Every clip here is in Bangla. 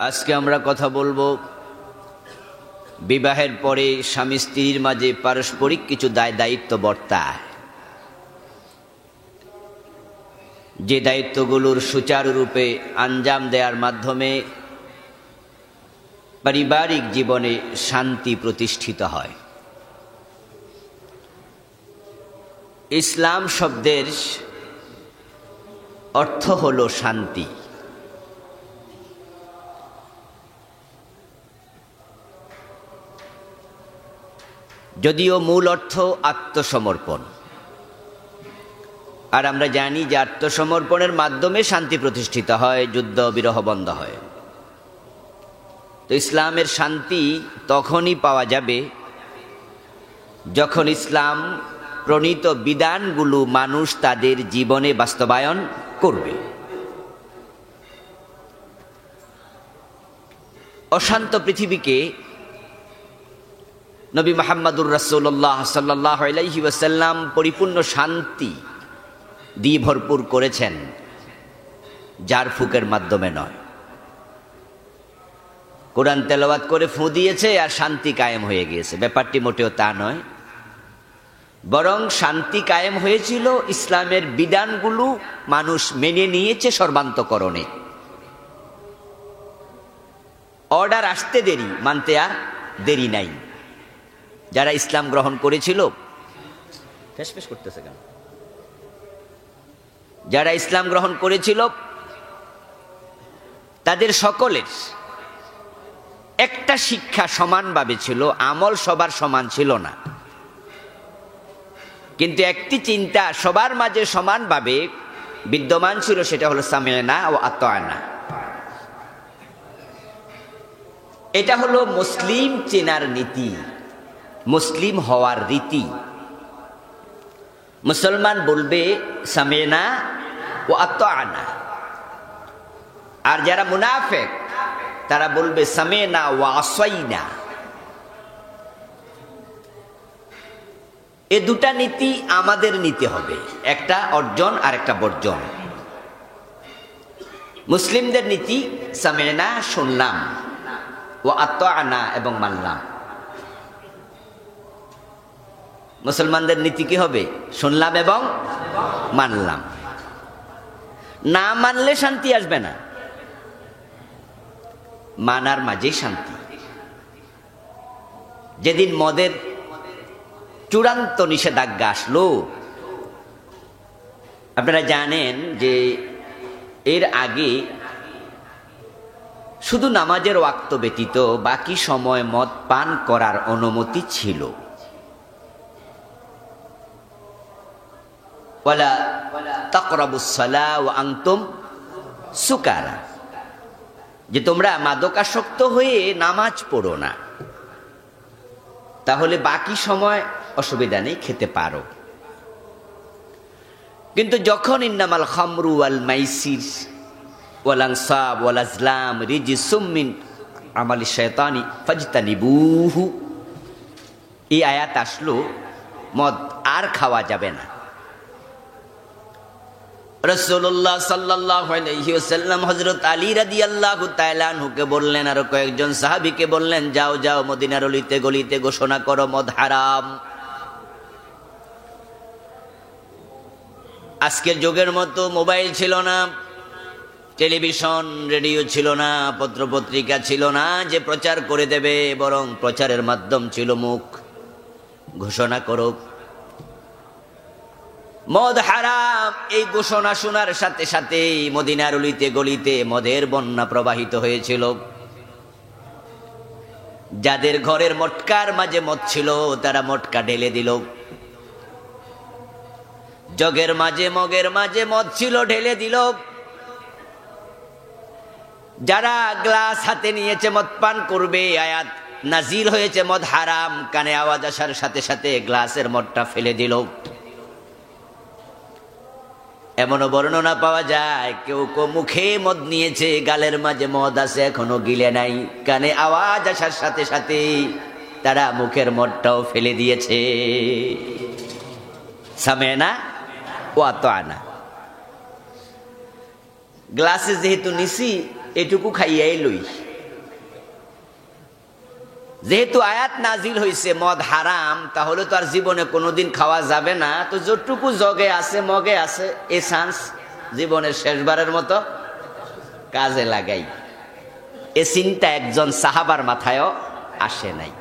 আজকে আমরা কথা বলবো বিবাহের পরে স্বামী স্ত্রীর মাঝে পারস্পরিক কিছু দায়িত্ব বর্তায়, যে দায়িত্বগুলোর সুচারুরূপে আঞ্জাম দেওয়ার মাধ্যমে পারিবারিক জীবনে শান্তি প্রতিষ্ঠিত হয়। ইসলাম শব্দের অর্থ হলো শান্তি। যদিও মূল অর্থ আত্মসমর্পণ, আর আমরা জানি যে আত্মসমর্পণের মাধ্যমে শান্তি প্রতিষ্ঠিত হয়, যুদ্ধ বিরহ বন্ধ হয়। তো ইসলামের শান্তি তখনই পাওয়া যাবে যখন ইসলাম প্রণীত বিধানগুলো মানুষ তাদের জীবনে বাস্তবায়ন করবে। অশান্ত পৃথিবীকে নবী মুহাম্মদুর রাসূলুল্লাহ সাল্লাল্লাহু আলাইহি ওয়াসাল্লাম পরিপূর্ণ শান্তি দিয়ে ভরপুর করেছেন, ঝাড়ফুঁকের মাধ্যমে নয়। কোরআন তেলাওয়াত করে ফু দিয়েছে আর শান্তি কায়েম হয়ে গিয়েছে, ব্যাপারটি মোটেও তা নয়। বরং শান্তি কায়েম হয়েছিল ইসলামের বিধানগুলো মানুষ মেনে নিয়েছে সর্বান্তকরণে। অর্ডার আসতে দেরি, মানতে আর দেরি নাই। যারা ইসলাম গ্রহণ করেছিল, ফেসফেস করতেছে কেন? যারা ইসলাম গ্রহণ করেছিল তাদের সকলের একটা শিক্ষা সমানভাবে ছিল, আমল সবার সমান ছিল না, কিন্তু একটি চিন্তা সবার মাঝে সমানভাবে বিদ্যমান ছিল, সেটা হলো সামি'না ও আতা'না। এটা হলো মুসলিম চেনার নীতি, মুসলিম হওয়ার রীতি। মুসলমান বলবে সামি'না ও আতা'না, আর যারা মুনাফিক তারা বলবে সামি'না ওয়া আসাইনা। এ দুটা নীতি আমাদের নিতে হবে, একটা অর্জন আর একটা বর্জন। মুসলিমদের নীতি সামি'না, শুনলাম, ও আতা'না এবং মানলাম। মুসলমানদের নীতি কি হবে? শুনলাম এবং মানলাম। না মানলে শান্তি আসবে না, মানার মাঝেই শান্তি। যেদিন মদের চূড়ান্ত নিষেধাজ্ঞা আসলো, আপনারা জানেন যে এর আগে শুধু নামাজের ওয়াক্ত ব্যতীত বাকি সময় মদ পান করার অনুমতি ছিল। ওয়ালা তাকরাবুস সালাহ ওয়া আনতুম সুকারা, যে তোমরা মাদকাসক্ত হয়ে নামাজ পড়ো না, তাহলে বাকি সময় অসুবিধা নেই, খেতে পারো। কিন্তু যখন ইন্নামাল খামরু ওয়াল মাইসির ওয়াল আনসাব ওয়াল আজলাম রিজসুম মিন আমালি শায়তানি ফাজতানিবুহু, এই আয়াত আসলো, মদ আর খাওয়া যাবে না। রাসূলুল্লাহ সাল্লাল্লাহু আলাইহি ওয়াসাল্লাম হযরত আলী রাদিয়াল্লাহু তাআলা আনহুকে বললেন, আর কয়েকজন সাহাবীকে বললেন, যাও যাও মদিনার অলিতে গলিতে ঘোষণা করো মদ হারাম। আজকের যুগের মতো মোবাইল ছিল না, টেলিভিশন রেডিও ছিল না, পত্রপত্রিকা ছিল না যে প্রচার করে দেবে, বরং প্রচারের মাধ্যম ছিল মুখ। ঘোষণা করো মদ হারাম। এই ঘোষণা শোনার সাথে সাথে মদিনার অলিতে গলিতে মদের বন্যা প্রবাহিত হয়েছিল। যাদের ঘরের মটকার মাঝে মদ ছিল তারা মটকা ঢেলে দিল, জগের মাঝে মগের মাঝে মদ ছিল ঢেলে দিল। যারা গ্লাস হাতে নিয়েছে মদ পান করবে, আয়াত নাজিল হয়েছে মদ হারাম, কানে আওয়াজ আসার সাথে সাথে গ্লাসের মদটা ফেলে দিল। এমনও বর্ণনা পাওয়া যায়, কেউ কেউ মুখে মদ নিয়েছে, গালের মাঝে মদ আছে, এখনো গিলে নাই, কানে আওয়াজ আসার সাথে সাথে তারা মুখের মদটাও ফেলে দিয়েছে। সামি'না ওয়া আতা'না। গ্লাসে যেহেতু নিছি, এটুকু খাইয়াই লই, যেহেতু আয়াত নাজিল হয়েছে মদ হারাম, তাহলে তো আর জীবনে কোনোদিন খাওয়া যাবে না। তো যতটুকু জগে আছে মগে আছে, এই চান্স জীবনের শেষবারের মতো কাজে লাগাই। এ চিন্তা একজন সাহাবার মাথায়ও আসে নাই।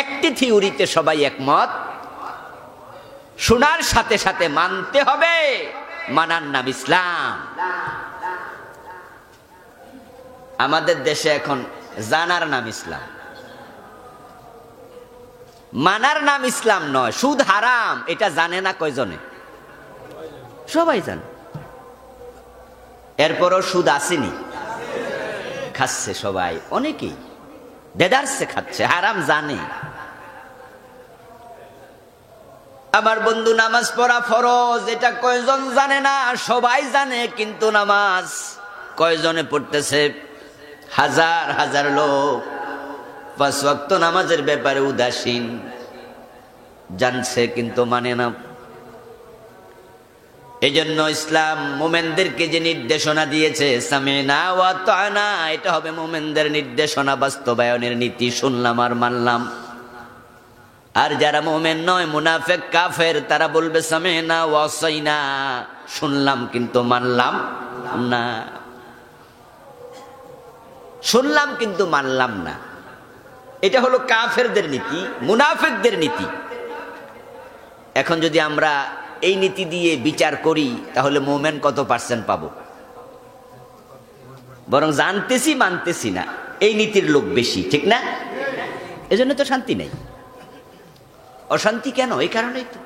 একটি থিওরিতে সবাই একমত, শোনার সাথে সাথে মানতে হবে, মানার নাম ইসলাম। আমাদের দেশে এখন জানার নাম ইসলাম, মানার নাম ইসলাম নয়। সুদ হারাম এটা জানে না কয়জনে? সবাই জানে। এরপরও সুদ আসেনি, খাচ্ছে সবাই, অনেকেই দেদারসে খাচ্ছে, হারাম জানে। আমার বন্ধু, নামাজ পড়া ফরজ এটা কয়জন জানে না? সবাই জানে, কিন্তু নামাজ কয়জনে পড়তেছে? হাজার হাজার লোক 5 ওয়াক্ত নামাজের ব্যাপারে উদাসীন, জানছে কিন্তু মানে না। এজন্য ইসলাম মোমেনদেরকে যে নির্দেশনা দিয়েছে, সামিনা ওয়া আতানা, এটা হবে মোমেনদের নির্দেশনা, বাস্তবায়নের নীতি। শুনলাম আর মানলাম। আর যারা মোমেন নয়, মুনাফিক কাফের, তারা বলবে সামিনা ওয়া আসাইনা, শুনলাম কিন্তু মানলাম না, শুনলাম কিন্তু মানলাম না। এটা হলো কাফেরদের নীতি, মুনাফিকদের নীতি। এখন যদি আমরা এই নীতি দিয়ে বিচার করি, তাহলে মোমেন কত পার্সেন্ট পাবো? বরং জানতেছি মানতেছি না, এই নীতির লোক বেশি, ঠিক না? এজন্য তো শান্তি নেই। অশান্তি কেন? এই কারণেই তো।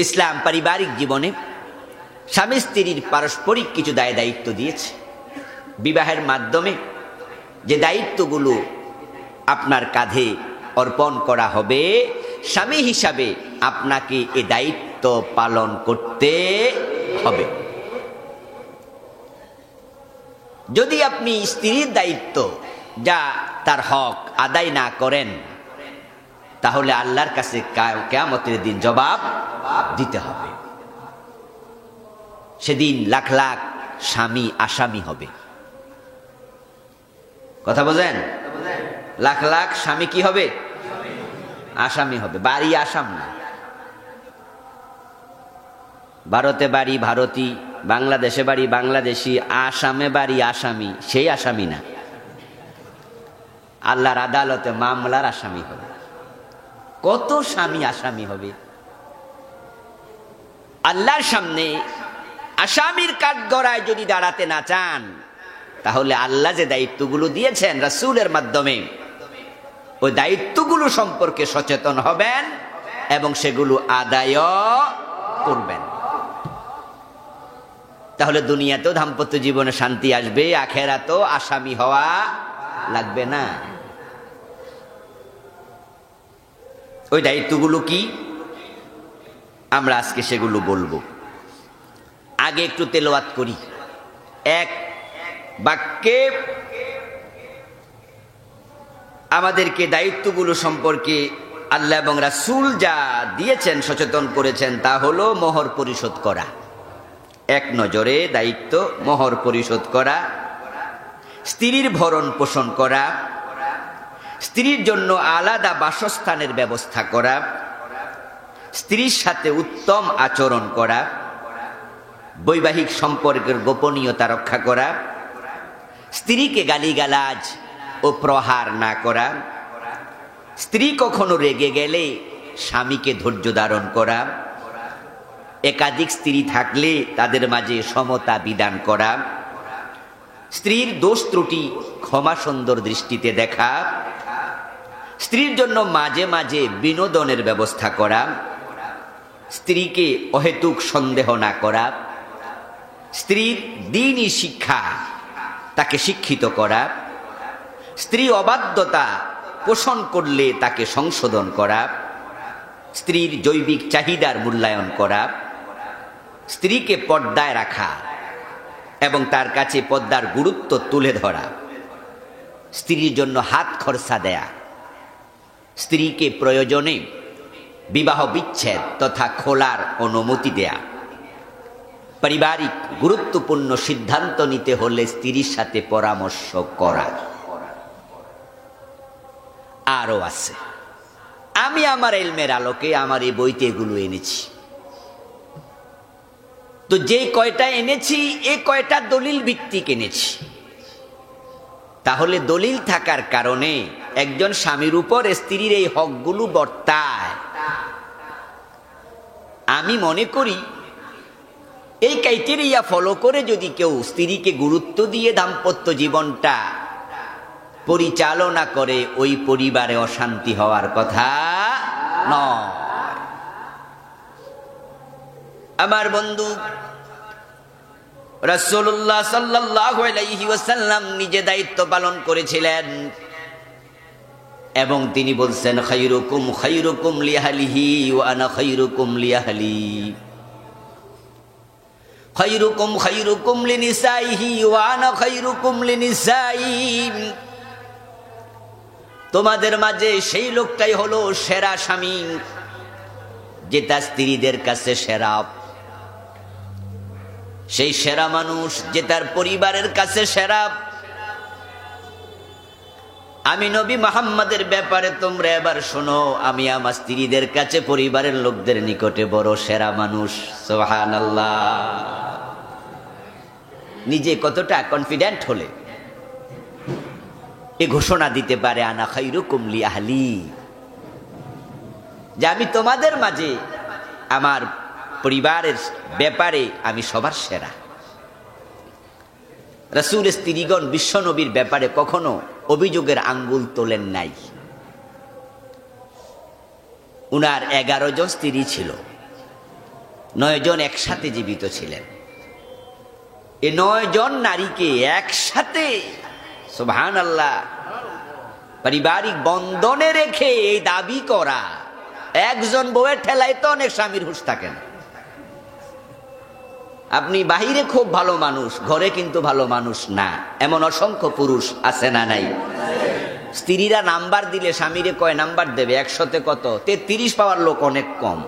ইসলাম পারিবারিক জীবনে স্বামী স্ত্রীর পারস্পরিক কিছু দায় দায়িত্ব দিয়েছে। বিবাহের মাধ্যমে যে দায়িত্বগুলো আপনার কাঁধে অর্পণ করা হবে, স্বামী হিসাবে আপনাকে এই দায়িত্ব পালন করতে হবে। যদি আপনি স্ত্রীর দায়িত্ব, যা তার হক, আদায় না করেন, তাহলে আল্লাহর কাছে কিয়ামতের দিন জবাব দিতে হবে। সেদিন লাখ লাখ স্বামী আসামি হবে। কথা বোঝেন? লাখ লাখ স্বামী কি হবে? আসামি হবে। বাড়ি আসাম না। ভারতে বাড়ি ভারতী, বাংলাদেশে বাড়ি বাংলাদেশি, আসামে বাড়ি আসামি, সেই আসামি না। আল্লাহর আদালতে মামলার আসামি হবে। কত স্বামী আসামি হবে আল্লাহর সামনে। আসামির কাঠগড়ায় যদি দাঁড়াতে না চান, তাহলে আল্লাহ যে দায়িত্বগুলো দিয়েছেন রাসূলের মাধ্যমে, ওই দায়িত্বগুলো সম্পর্কে সচেতন হবেন এবং সেগুলো আদায় করবেন। তাহলে দুনিয়াতেও দাম্পত্য জীবনে শান্তি আসবে, আখিরাতেও আসামি হওয়া লাগবে না। ওই দায়িত্বগুলো কি? আমরা আজকে সেগুলো বলবো। আগে একটু তেলাওয়াত করি। এক বাক্যে আমাদেরকে দায়িত্বগুলো সম্পর্কে আল্লাহ এবং রাসূল যা দিয়েছেন, সচেতন করেছেন, তা হলো মোহর পরিশোধ করা। এক নজরে দায়িত্ব মোহর পরিশোধ করা, স্ত্রীর ভরণ পোষণ করা, স্ত্রীর জন্য আলাদা বাসস্থানের ব্যবস্থা করা, স্ত্রীর সাথে উত্তম আচরণ করা, বৈবাহিক সম্পর্কের গোপনীয়তা রক্ষা করা, স্ত্রীকে গালিগালাজ ও প্রহার না করা, স্ত্রী কখনো রেগে গেলে স্বামীকে ধৈর্য ধারণ করা, একাধিক স্ত্রী থাকলে তাদের মাঝে সমতা বিধান করা, স্ত্রীর দোষ ত্রুটি ক্ষমা সুন্দর দৃষ্টিতে দেখা, স্ত্রীর জন্য মাঝে মাঝে বিনোদনের ব্যবস্থা করা, স্ত্রীকে অহেতুক সন্দেহ না করা, স্ত্রীর দ্বীনি শিক্ষা তাকে শিক্ষিত করা, স্ত্রী অবাধ্যতা পোষণ করলে তাকে সংশোধন করা, স্ত্রীর জৈবিক চাহিদার মূল্যায়ন করা, স্ত্রীকে পর্দায় রাখা এবং তার কাছে পর্দার গুরুত্ব তুলে ধরা, স্ত্রীর জন্য হাত খরচা দেয়া, স্ত্রীকে প্রয়োজনে বিবাহ বিচ্ছেদ তথা খোলার অনুমতি দেয়া, পারিবারিক গুরুত্বপূর্ণ সিদ্ধান্ত নিতে হলে স্ত্রীর সাথে পরামর্শ করা। আরো আছে, আমি আমার ইলমের আলোকে আমার এই বইতে এগুলো এনেছি। তো যে কয়টা এনেছি এই কয়টা দলিল ভিত্তিক এনেছি। তাহলে দলিল থাকার কারণে একজন স্বামীর উপর স্ত্রীর এই হকগুলো বর্তায়। আমি মনে করি এই ক্রাইটেরিয়া ফলো করে যদি কেউ স্ত্রীকে গুরুত্ব দিয়ে দাম্পত্য জীবনটা পরিচালনা করে, ওই পরিবারে অশান্তি হওয়ার কথা নয়। আমার বন্ধু রাসূলুল্লাহ সাল্লাল্লাহু আলাইহি ওয়াসাল্লাম নিজে দায়িত্ব পালন করেছিলেন এবং তিনি বলছেন, খায়রুকুম খায়রুকুম লিআহলিহি ওয়া আনা খায়রুকুম লিআহলি, খায়রুকুম খায়রুকুম লিনিসাইহি ওয়া আনা খায়রুকুম লিনিসাই। তোমাদের মাঝে সেই লোকটাই হলো সেরা স্বামী যে তার স্ত্রীদের কাছে সেরা, সেই সেরা মানুষ যে তার পরিবারের কাছে সেরা। আমি নবী মুহাম্মদের ব্যাপারে তোমরা এবার শোনো, আমি আমার স্ত্রীদের কাছে পরিবারের লোকদের নিকটে বড় সেরা মানুষ। সুবহানাল্লাহ। নিজে কতটা কনফিডেন্ট হলে এই ঘোষণা দিতে পারে, আনা খায়রুকুম লিআহলি, যে আমি তোমাদের মাঝে আমার পরিবারের ব্যাপারে আমি সবার সেরা। রাসূল স্ত্রীগণ বিশ্বনবীর ব্যাপারে কখনো অভিযোগের আঙ্গুল তোলেন নাই। উনার 11 জন স্ত্রী ছিল, 9 জন একসাথে জীবিত ছিলেন। এই 9 জন নারীকে একসাথে সুবহানাল্লাহ পারিবারিক বন্ধনে রেখে এই দাবি করা, একজন বউয়ের ঠেলায় তো অনেক স্বামীর হুঁশ থাকে না। আপনি বাহিরে খুব ভালো মানুষ, ঘরে কিন্তু ভালো মানুষ না, এমন অসংখ্য পুরুষ আছে না নাই? স্ত্রীরা নাম্বার দিলে স্বামীরে কয় নাম্বার দেবে? 100-তে কত? 33 পাওয়ার লোক অনেক কম।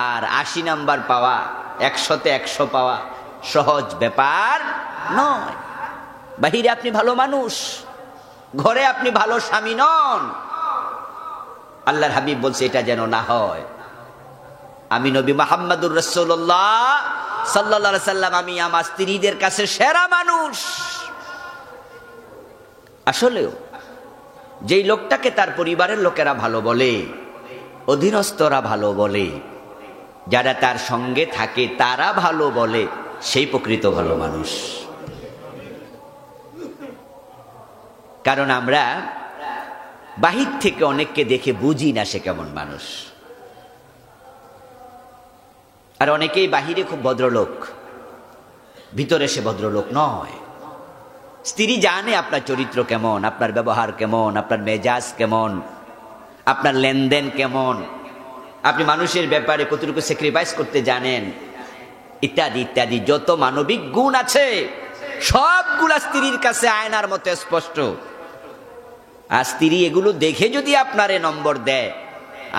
আর 80 নাম্বার পাওয়া, 100-তে 100 পাওয়া সহজ ব্যাপার নয়। বাহিরে আপনি ভালো মানুষ, ঘরে আপনি ভালো স্বামী নন। আল্লাহর হাবিব বলছে এটা যেন না হয়। আমি নবী মুহাম্মদুর রাসূলুল্লাহ সাল্লাল্লাহু আলাইহি সাল্লাম, আমি আমার স্ত্রীদের কাছে সেরা মানুষ। আসলেও যেই লোকটাকে তার পরিবারের লোকেরা ভালো বলে, অধীনস্থরা ভালো বলে, যারা তার সঙ্গে থাকে তারা ভালো বলে, সেই প্রকৃত ভালো মানুষ। কারণ আমরা বাহির থেকে অনেককে দেখে বুঝি না সে কেমন মানুষ। আর অনেকেই বাহিরে খুব ভদ্রলোক, ভিতরে সে ভদ্রলোক নয়। স্ত্রী জানে আপনার চরিত্র কেমন, আপনার ব্যবহার কেমন, আপনার মেজাজ কেমন, আপনার লেনদেন কেমন, আপনি মানুষের ব্যাপারে কতটুকু স্যাক্রিফাইস করতে জানেন, ইত্যাদি ইত্যাদি। যত মানবিক গুণ আছে সবগুলা স্ত্রীর কাছে আয়নার মতো স্পষ্ট। আর স্ত্রী এগুলো দেখে যদি আপনারে নম্বর দেয়,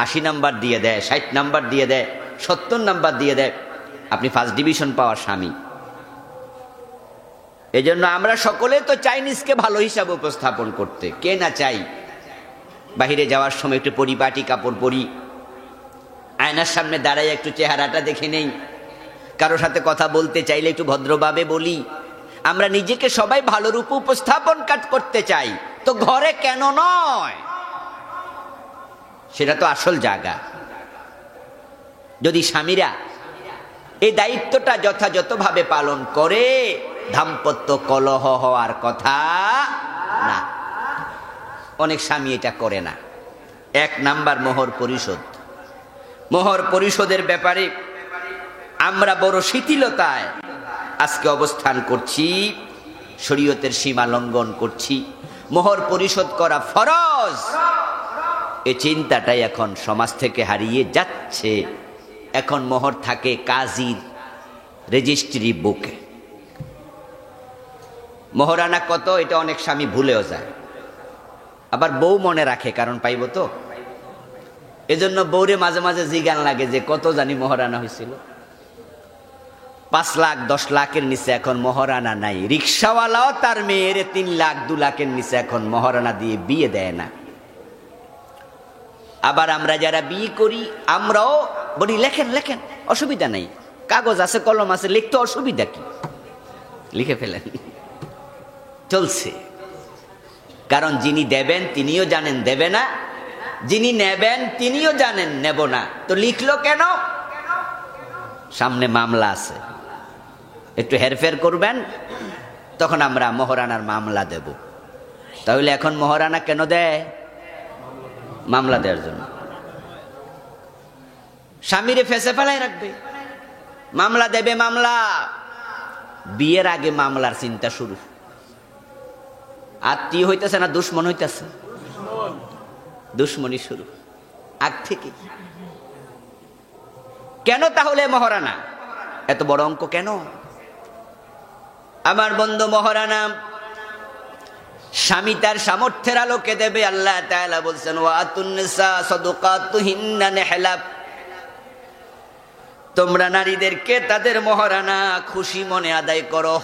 80 নাম্বার দিয়ে দেয়, 60 নাম্বার দিয়ে দেয়, 70 নাম্বার দিয়ে দেয়, আপনি ফার্স্ট ডিভিশন পাওয়ার স্বামী। এজন্য আমরা সকলে তো চাইনিজকে ভালো হিসাবে উপস্থাপন করতে, কে না চাই? বাহিরে যাওয়ার সময় একটু পরিপাটি কাপড় পরি, আয়নার সামনে দাঁড়াই একটু চেহারাটা দেখে নেই, কারো সাথে কথা বলতে চাইলে একটু ভদ্রভাবে বলি। আমরা নিজেকে সবাই ভালো রূপে উপস্থাপন করতে চাই, তো ঘরে কেন নয়? সেটা তো আসল জায়গা। যদি স্বামীরা এই দায়িত্বটা যথাযথভাবে পালন করে, দাম্পত্য কলহ হওয়ার কথা না। অনেক স্বামী এটা করে না। 1 নাম্বার মোহর পরিশোধ। মোহর পরিশোধের ব্যাপারে আমরা বড় শিথিলতায় আজকে অবস্থান করছি, শরীয়তের সীমা লঙ্ঘন করছি। মোহর পরিশোধ করা ফরজ, এই চিন্তাটাই এখন সমাজ থেকে হারিয়ে যাচ্ছে। এখন মোহর থাকে কাজীর রেজিস্ট্রি বুকে। মোহরানা কত এটা অনেক স্বামী ভুলেও যায়, আবার বউ মনে রাখে, কারণ পাইব তো। এজন্য বউরে মাঝে মাঝে জিজ্ঞান লাগে যে কত জানি মোহরানা হয়েছিল। 5 লাখ 10 লাখের নিচে এখন মহারানা নাই। রিক্সাওয়ালাও তার মেয়ের 3 লাখ 2 লাখের নিচে এখন মহারানা দিয়ে বিয়ে দেয় না। আবার আমরা যারা বিয়ে করি আমরাও বলি লেখেন লেখেন, অসুবিধা নাই, কাগজ আছে কলম আছে, লিখতে অসুবিধা কি, লিখে ফেলেন, চলছে। কারণ যিনি দেবেন তিনিও জানেন দেবে না, যিনি নেবেন তিনিও জানেন নেব না, তো লিখলো কেন? সামনে মামলা আছে, একটু হেরফের করবেন, তখন আমরা মহারানার মামলা দেব। তাহলে এখন মহারানা কেন দেয়? মামলা দেওয়ার জন্য। স্বামীরে ফেসে ফেলাই রাখবে, মামলা দেবে, মামলা। বিয়ের আগে মামলার চিন্তা শুরু। আত্মীয় হইতেছে না দুশ্মন হইতেছে? দুশ্মনী শুরু আগ থেকে। কেন তাহলে মহারানা? এত বড় অঙ্ক কেন? আমার বন্ধু, মহারানা স্বামী তার সামর্থ্যের আলোকে দেবে। আল্লাহ তাআলা বলছেন ওয়াতুন নিসা সাদাকাতুহিন্না নিহলা, তোমরা নারীদেরকে তাদের মহারানা খুশি মনে আদায় করো।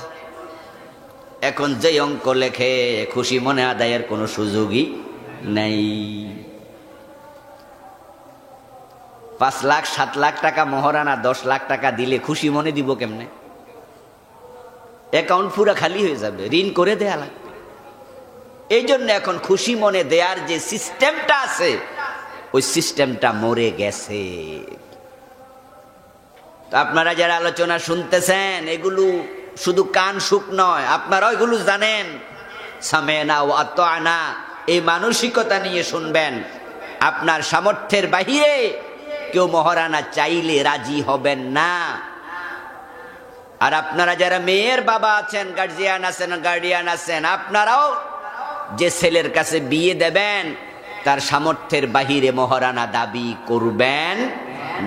এখন যে অঙ্ক লেখে খুশি মনে আদায়ের কোনো সুযোগই নাই। 5 লাখ 7 লাখ টাকা মহারানা 10 লাখ টাকা দিলে খুশি মনে দিব কেমনে? অ্যাকাউন্ট পুরো খালি হয়ে যাবে, ঋণ করে দেয়া লাগবে। এই জন্য এখন খুশি মনে দেয়ার যে সিস্টেমটা আছে ওই সিস্টেমটা মরে গেছে। তো আপনারা যারা আলোচনা শুনতেছেন এগুলো শুধু কান সুখ নয়, আপনারা এগুলো জানেন। সামেনা ও আতানা, এই মানসিকতা নিয়ে শুনবেন। আপনার সামর্থ্যের বাহিরে কেউ মহারানা চাইলে রাজি হবেন না। আর আপনারা যারা মেয়ের বাবা আছেন, গার্ডিয়ান আছেন, আপনারাও যে ছেলের কাছে বিয়ে দেবেন তার সামর্থ্যের বাহিরে মহারানা দাবি করবেন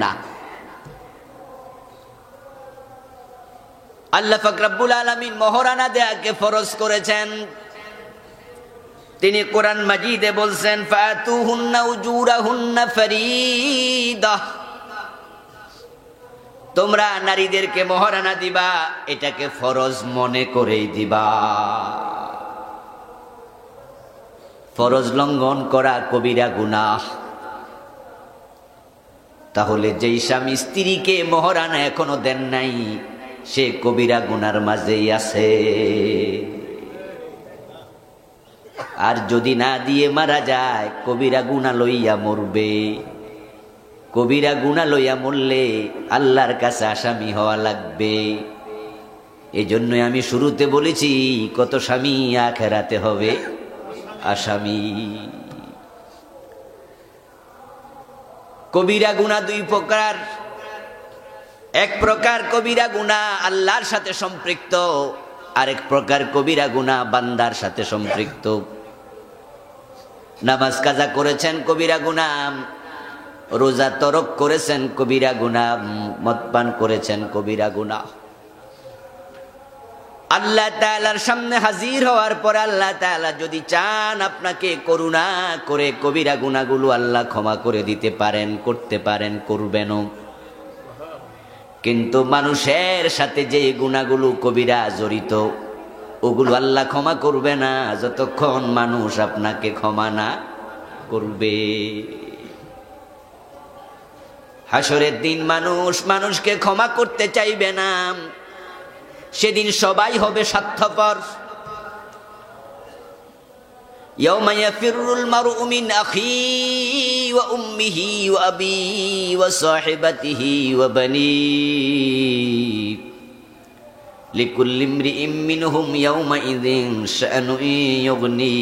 না। আল্লাহ পাক রব্বুল আলামিন মহারানা দেয়াকে ফরজ করেছেন। তিনি কোরআন মাজিদে বলছেন ফাতুহুন্না উজুরাহুন্না ফরিদা, তোমরা নারীদেরকে মহারানা দিবা, এটাকে ফরজ মনে করেই দিবা। ফরজ লঙ্ঘন করা কবিরা গুনাহ। তাহলে যেই স্বামী স্ত্রীকে মহারানা এখনো দেন নাই সে কবিরা গুনার মাঝেই আছে। আর যদি না দিয়ে মারা যায় কবিরা গুনাহ লইয়া মরবে। কবিরা গুনাহ লইয়া মরলে আল্লাহর কাছে আসামি হওয়া লাগবে। এজন্য আমি শুরুতে বলেছি কত স্বামী আখিরাতে হবে আসামি। কবিরা গুনাহ 2 প্রকার। এক প্রকার কবিরা গুনাহ আল্লাহর সাথে সম্পৃক্ত, আরেক প্রকার কবিরা গুনাহ বান্দার সাথে সম্পৃক্ত। নামাজ কাজা করেছেন কবিরা গুনাহ, রোজা তরক করেছেন কবিরা গুনাহ, মদ পান করেছেন কবিরা গুনাহ। আল্লাহ তাআলার সামনে হাজির হওয়ার পর আল্লাহ তাআলা যদি চান আপনাকে করুণা করে কবিরা গুনাহগুলো আল্লাহ ক্ষমা করে দিতে পারেন, করতে পারেন, করবেনও। কিন্তু মানুষের সাথে যে গুনাহগুলো কবিরা জড়িত ওগুলো আল্লাহ ক্ষমা করবে না যতক্ষণ মানুষ আপনাকে ক্ষমা না করবে। হাসরের দিন মানুষ মানুষকে ক্ষমা করতে চাইবে না। সেদিন সবাই হবে স্বার্থপর। ইয়াউমা ইয়াফিরুল মারউ মিন আখিহি ওয়া উম্মিহি ওয়া আবিহি ওয়া সাহিবাতিহি ওয়া বানিহি লিকুল্লি ইমরিইম মিনহুম ইয়াউমাইযিন শাআনুন ইউগনি।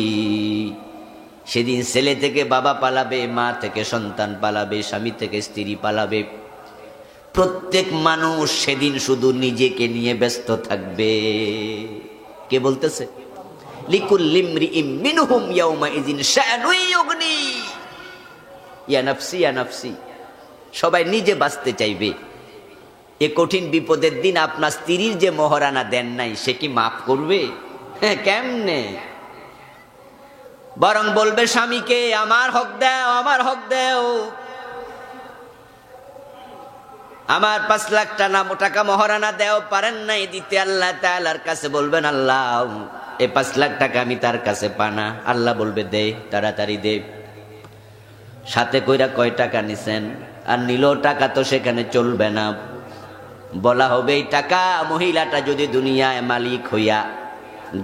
সেদিন ছেলে থেকে বাবা পালাবে, মা থেকে সন্তান পালাবে, স্বামী থেকে স্ত্রী পালাবে। প্রত্যেক মানুষ সেদিন শুধু নিজেকে নিয়ে ব্যস্ত থাকবে। কে বলতেছে? লিকুল্লি ইমরিইম মিনহুম ইয়াউমাইযিন শাআনুন ইউগনি। ইয়া নাফসি ইয়া নাফসি, সবাই নিজে বাঁচতে চাইবে। এ কঠিন বিপদের দিন আপনার স্ত্রীর যে মহারানা দেন নাই সে কি মাফ করবে? হ্যাঁ, কেমনে? বরং বলবে স্বামীকে আমার হক দাও, আমার হক দাও। আমার 5 লাখ টাকা মহারানা দেও পারেন নাই দিতে, আল্লাহ তাআলার কাছে বলবেন আল্লাহ এই 5 লাখ টাকা আমি তার কাছে পানা। আল্লাহ বলবে দে, তাড়াতাড়ি দে। সাথে কইরা কয় টাকা নিছেন? আর নিল টাকা তো সেখানে চলবে না। বলা হবে এই টাকা মহিলাটা যদি দুনিয়ায় মালিক হইয়া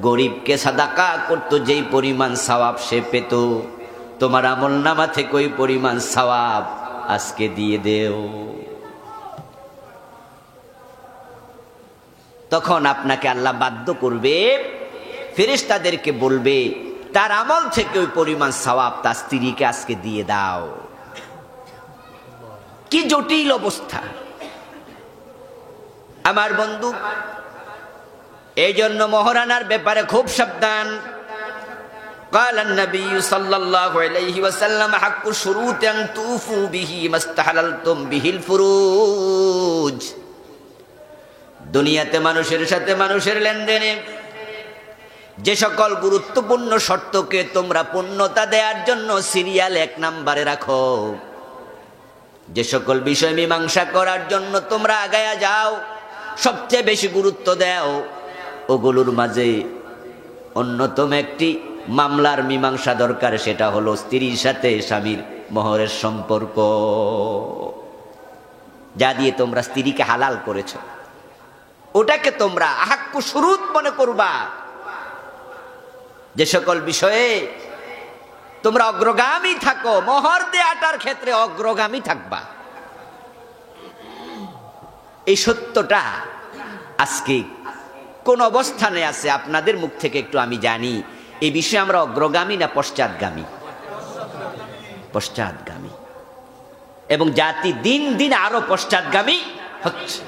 গরিবকে সাদাকা করতো, যেই পরিমাণ সওয়াব সে পেত, তোমার আমলনামা থেকে ওই পরিমাণ সওয়াব আজকে দিয়ে দেও। তখন আপনাকে আল্লাহ বাধ্য করবে, ফেরেশতাদেরকে বলবে তার আমল থেকে ওই পরিমাণ সওয়াব তার স্ত্রীকে আজকে দিয়ে দাও। কি জটিল অবস্থা আমার বন্ধু। এই জন্য মহারানার ব্যাপারে খুব সাবধান। قال النبي صلى الله عليه وسلم حق الشروط أن توفوا به ما استحللتم به الفروج। দুনিয়াতে মানুষের সাথে মানুষের লেনদেনে যে সকল গুরুত্বপূর্ণ শর্তকে তোমরা পূর্ণতা দেওয়ার জন্য সিরিয়াল 1 নম্বরে রাখো, যে সকল বিষয় মীমাংসা করার জন্য তোমরা আগায়া যাও, সবচেয়ে বেশি গুরুত্ব দাও, ওগুলোর মাঝে অন্যতম একটি মামলার মীমাংসা দরকার। সেটা হলো স্ত্রীর সাথে স্বামীর মোহরের সম্পর্ক, যা দিয়ে তোমরা স্ত্রীকে হালাল করেছো, ওটাকে তোমরা আহাক্কু শুরুত মনে করবা। যে সকল বিষয়ে তোমরা অগ্রগামী থাকো, মোহর দেয়াটার ক্ষেত্রে অগ্রগামী থাকবা। এই সত্যটা আজকে কোন অবস্থানে আছে আপনাদের মুখ থেকে একটু আমি জানি। এই বিষয়ে আমরা অগ্রগামী না পশ্চাৎগামী? পশ্চাৎগামী। এবং জাতি দিন দিন আরো পশ্চাৎগামী হচ্ছে।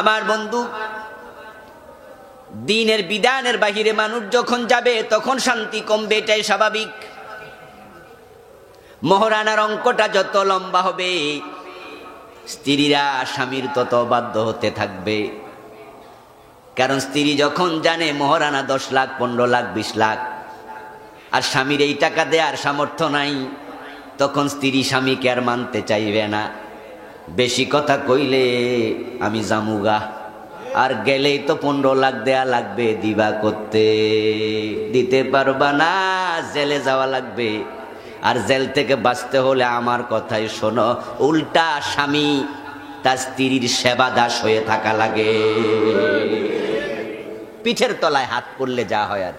আমার বন্ধু, দ্বীনের বিধানের বাহিরে মানুষ যখন যাবে তখন শান্তি কমবে, এটাই স্বাভাবিক। মহারানার অঙ্কটা যত লম্বা হবে, স্ত্রীরা স্বামীর তত বাধ্য হতে থাকবে। কারণ স্ত্রী যখন জানে মহারানা 10 লাখ, 15 লাখ, 20 লাখ, আর স্বামীর এই টাকা দেওয়ার সামর্থ্য নাই, তখন স্ত্রী স্বামীকে আর মানতে চাইবে না। বেশি কথা কইলে আমি জামুগা, আর গেলেই তো 15 লাখ দেয়া লাগবে, দিবা করতে দিতে পারবা না, জেলে যাওয়া লাগবে। আর জেল থেকে বাঁচতে হলে আমার কথাই শোনো। উল্টা স্বামী তার স্ত্রীর সেবা দাস হয়ে থাকা লাগে। পিঠের তলায় হাত পড়লে যা হয় আর,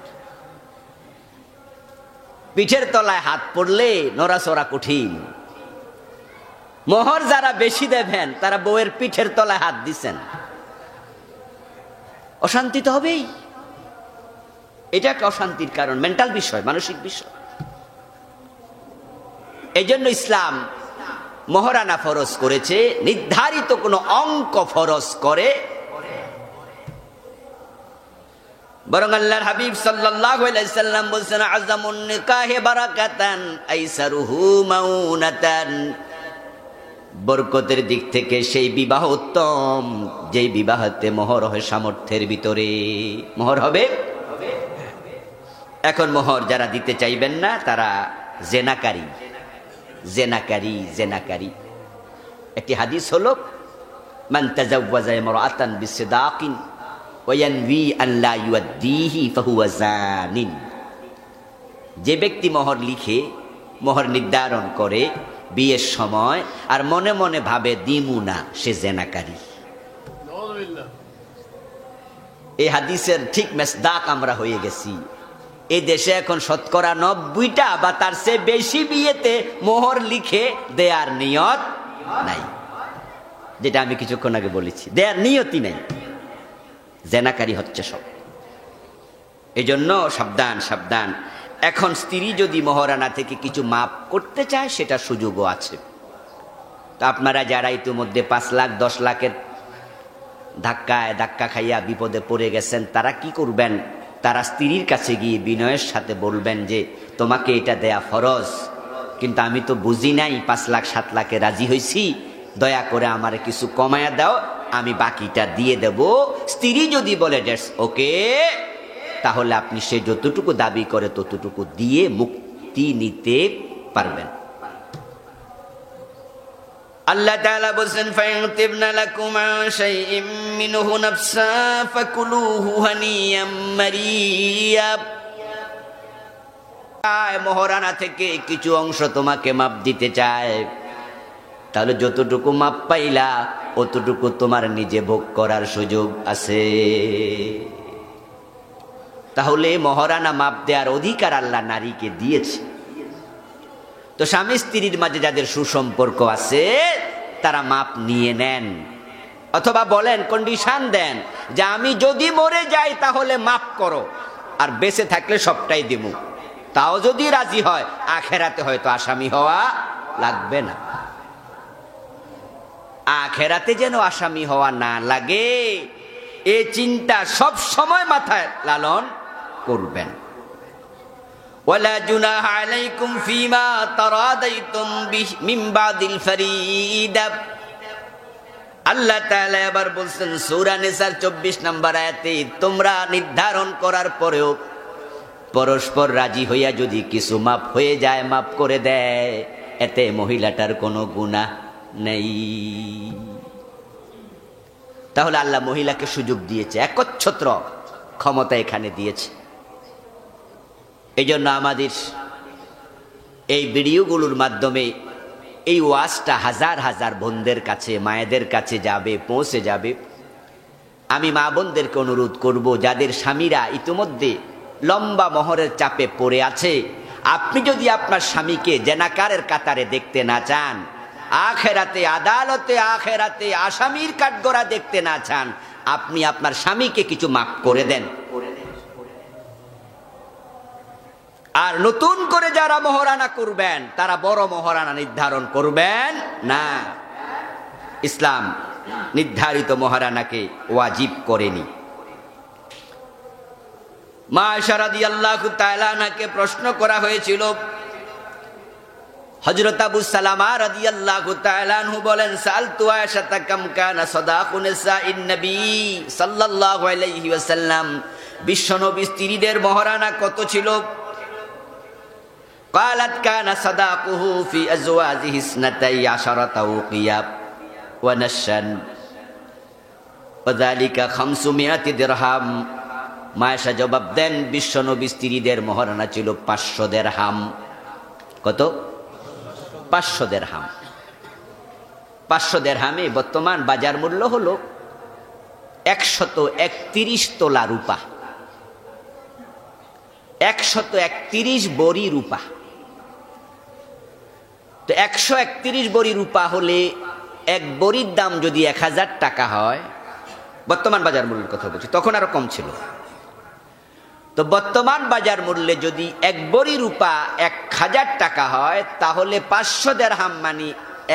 পিঠের তলায় হাত পড়লে নড়াচড়া কঠিন। মোহর যারা বেশি দেবেন তারা বউয়ের পিঠের তলায় হাত দিচ্ছেন, অশান্তি তো হবেই। এটা একটা অশান্তির কারণ, মেন্টাল বিষয়, মানসিক বিষয়। এই জন্য ইসলাম মহারানা ফরজ করেছে, নির্ধারিত কোনো অঙ্ক ফরজ করে, বরং আল্লাহর হাবিব সাল্লাল্লাহু আলাইহি সাল্লাম বলেছেন আযামুন নিকাহে বারাকাতান আইসারুহু মাউনাতান। বরকতের দিক থেকে সেই বিবাহ উত্তম যেই বিবাহতে মোহর হয় সামর্থ্যের ভিতরে। মোহর হবে। এখন মোহর যারা দিতে চাইবেন না তারা জেনাকারী, জেনাকারী, জেনাকারী। একটি হাদিস হলো মান তাজাওয়াজা ইমরাআতান বিসিদাকিন ওয়া ইয়ানভি আন লা ইউদ্দিহি ফাহুয়া জানিন। যে ব্যক্তি মোহর লিখে, মোহর নির্ধারণ করে বিয়ের সময় আর মনে মনে ভাবে দিমু না, সে জেনাকারী। এই হাদিসের ঠিক মেসদাক আমরা হয়ে গেছি। এই দেশে এখন শতকরা 90টা বা তার চেয়ে বেশি বিয়েতে মোহর লিখে দেয়ার নিয়ত নাই, যেটা আমি কিছুক্ষণ আগে বলেছি, দেয়ার নিয়তই নাই। জেনাকারী হচ্ছে সব। এই জন্য সাবধান, সাবধান। এখন স্ত্রী যদি মহারানা থেকে কিছু মাপ করতে চায় সেটা সুযোগও আছে। তো আপনারা যারা ইতিমধ্যে 5 লাখ 10 লাখের ধাক্কা খাইয়া বিপদে পড়ে গেছেন, তারা কি করবেন? তারা স্ত্রীর কাছে গিয়ে বিনয়ের সাথে বলবেন যে তোমাকে এটা দেয়া ফরজ, কিন্তু আমি তো বুঝি নাই, 5 লাখ 7 লাখে রাজি হয়েছি, দয়া করে আমারে কিছু কমায়া দাও, আমি বাকিটা দিয়ে দেব। স্ত্রী যদি বলে দ্যাটস ওকে, তাহলে আপনি সে যতটুকু দাবি করে ততটুকু দিয়ে মুক্তি নিতে পারবেন। আল্লাহ তাআলা বলেন ফায়াতিবনা লাকুম আন শাইইম মিনহু নাফসা ফাকুলুহু হানিয়াম মারিয়া। মহারানা থেকে কিছু অংশ তোমাকে মাপ দিতে চায়, তাহলে যতটুকু মাপ পাইলা অতটুকু তোমার নিজে ভোগ করার সুযোগ আছে। তাহলে মহারানা মাপ দেওয়ার অধিকার আল্লাহ নারীকে দিয়েছে। তো স্বামী স্ত্রীর মাঝে যাদের সুসম্পর্ক আছে তারা মাপ নিয়ে নেন, অথবা বলেন, কন্ডিশন দেন যে আমি যদি মরে যাই তাহলে মাপ করো, আর বেঁচে থাকলে সবটাই দিমু। তাও যদি রাজি হয়, আখেরাতে হয়তো আসামি হওয়া লাগবে না। আখেরাতে যেন আসামি হওয়া না লাগে, এ চিন্তা সব সময় মাথায় লালন করবেন। ওয়ালা জুনাহা আলাইকুম ফিমা তারাদাইতুম বিহি মিন বাদিল ফরিদা। আল্লাহ তাআলা আবার বলছেন সূরা নিসার 24 নম্বর আয়াতে, তোমরা নির্ধারণ করার পরেও পরস্পর রাজি হইয়া যদি কিছু মাপ হয়ে যায়, মাপ করে দেয়, এতে মহিলাটার কোনো গুনাহ নেই। তাহলে আল্লাহ মহিলাকে সুযোগ দিয়েছে, একচ্ছত্র ক্ষমতা এখানে দিয়েছে। এই জন্য আমাদের এই ভিডিওগুলোর মাধ্যমে এই ওয়াজটা হাজার হাজার বোনদের কাছে, মায়েদের কাছে যাবে, পৌঁছে যাবে। আমি মা বোনদেরকে অনুরোধ করব, যাদের স্বামীরা ইতিমধ্যে লম্বা মোহরের চাপে পড়ে আছে, আপনি যদি আপনার স্বামীকে জেনাকারের কাতারে দেখতে না চান, আখেরাতে আদালতে আখেরাতে আসামির কাঠগড়া দেখতে না চান, আপনি আপনার স্বামীকে কিছু মাফ করে দেন। আর নতুন করে যারা মহারানা করবেন তারা বড় মহারানা নির্ধারণ করবেন না। ইসলাম নির্ধারিত মহারানাকে ওয়াজিব করেনি। মা আয়েশা রাদিয়াল্লাহু তাআলা আনহাকে প্রশ্ন করা হয়েছিল। হযরত আবু সালামা রাদিয়াল্লাহু তাআলা আনহু বলেন, সালতু আয়েশা কাম কানা সাদাকুন নিসাইন নবী সাল্লাল্লাহু আলাইহি ওয়াসাল্লাম, বিশ্বনবী স্ত্রীদের মহারানা কত ছিল? قالت كان صداقه في ازواجه 12 اوقيا ونشا وذلك 500 درهم। মায়েশা জবাব দেন, বিশ্বনবী স্ত্রীদের মহারানা ছিল 500 দিরহাম। কত? 500 দিরহাম। 500 দিরহামে বর্তমান বাজার মূল্য হলো 131 তোলা রূপা, 131 বড়ি রূপা। তো 131 বড়ি রূপা হলে এক বড়ির দাম যদি 1000 টাকা হয়, বর্তমান বাজার মূল্যের কথা বলছি, তখন আরো কম ছিল। তো বর্তমান বাজার মূল্যে যদি এক বড়ি রূপা 1000 টাকা হয়, তাহলে 500 দিরহাম মানে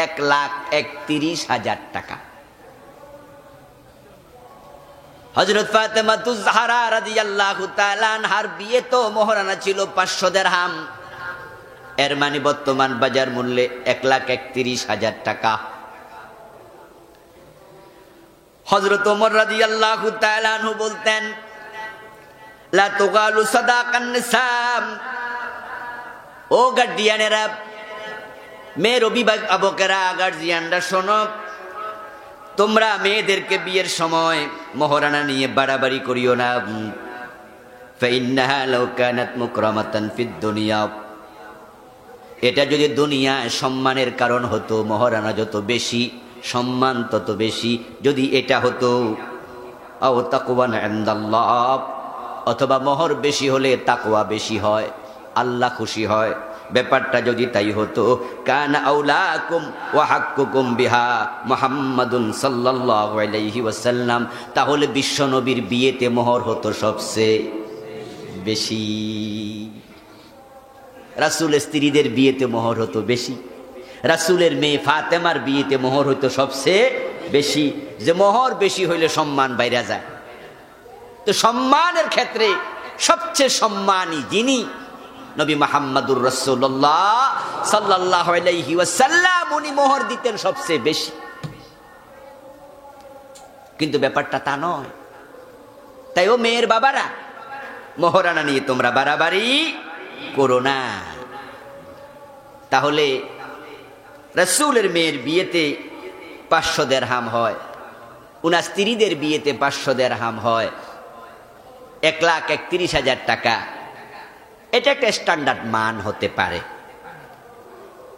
1,31,000 টাকা। হযরত ফাতেমাতুজ জাহরা রাদিয়াল্লাহু তাআলা আনহার বিয়ে তো মহারানা ছিল 500 দিরহাম, এর মানে বর্তমান বাজার মূল্যে 1,31,000 টাকা। হযরত ওমর রাদিয়াল্লাহু তাআলা আনহু বলতেন, লা তুগালু সাদাকান নিসাম। ও গার্ডিয়ানেরা, মেয়ের অভিভাবকেরা, গার্জিয়ানরা শোনো, তোমরা মেয়েদেরকে বিয়ের সময় মহারানা নিয়ে বাড়াবাড়ি করিও না। ফাইন্নাহা লাউ কানাত মুকরামাতান ফিদ দুনিয়া, এটা যদি দুনিয়ায় সম্মানের কারণ হতো, মহারানা যত বেশি সম্মান তত বেশি। যদি এটা হতো আও তাকওয়ান ইনদাল্লাহ, অথবা মোহর বেশি হলে তাকওয়া বেশি হয়, আল্লাহ খুশি হয়, ব্যাপারটা যদি তাই হতো, কানা আউলাকুম ওয়া হাক্কুকুম বিহা মুহাম্মাদুন সাল্লাল্লাহু আলাইহি ওয়াসাল্লাম, তাহলে বিশ্বনবীর বিয়েতে মোহর হতো সবচেয়ে বেশি। রাসূলের স্ত্রীদের বিয়েতে মোহর হতো বেশি, রাসূলের মেয়ে ফাতেমার বিয়েতে মোহর হতো সবচেয়ে বেশি। যে মোহর বেশি হইলে সম্মান বাইরে যায়। তো সম্মানের ক্ষেত্রে সবচেয়ে সম্মানী যিনি, নবী মুহাম্মদুর রাসূলুল্লাহ সাল্লাল্লাহু আলাইহি ওয়াসাল্লাম, উনি মোহর দিতেন সবচেয়ে বেশি। কিন্তু ব্যাপারটা তা নয়। তাই ও মেয়ের বাবারা, মহারানা নিয়ে তোমরা বাড়াবাড়ি করো না। তাহলে রাসূলের মেয়ের বিয়েতে 500 দিরহাম হয়, উনার স্ত্রীদের বিয়েতে 500 দিরহাম হয়, 1,31,000 টাকা। এটা একটা স্ট্যান্ডার্ড মান হতে পারে,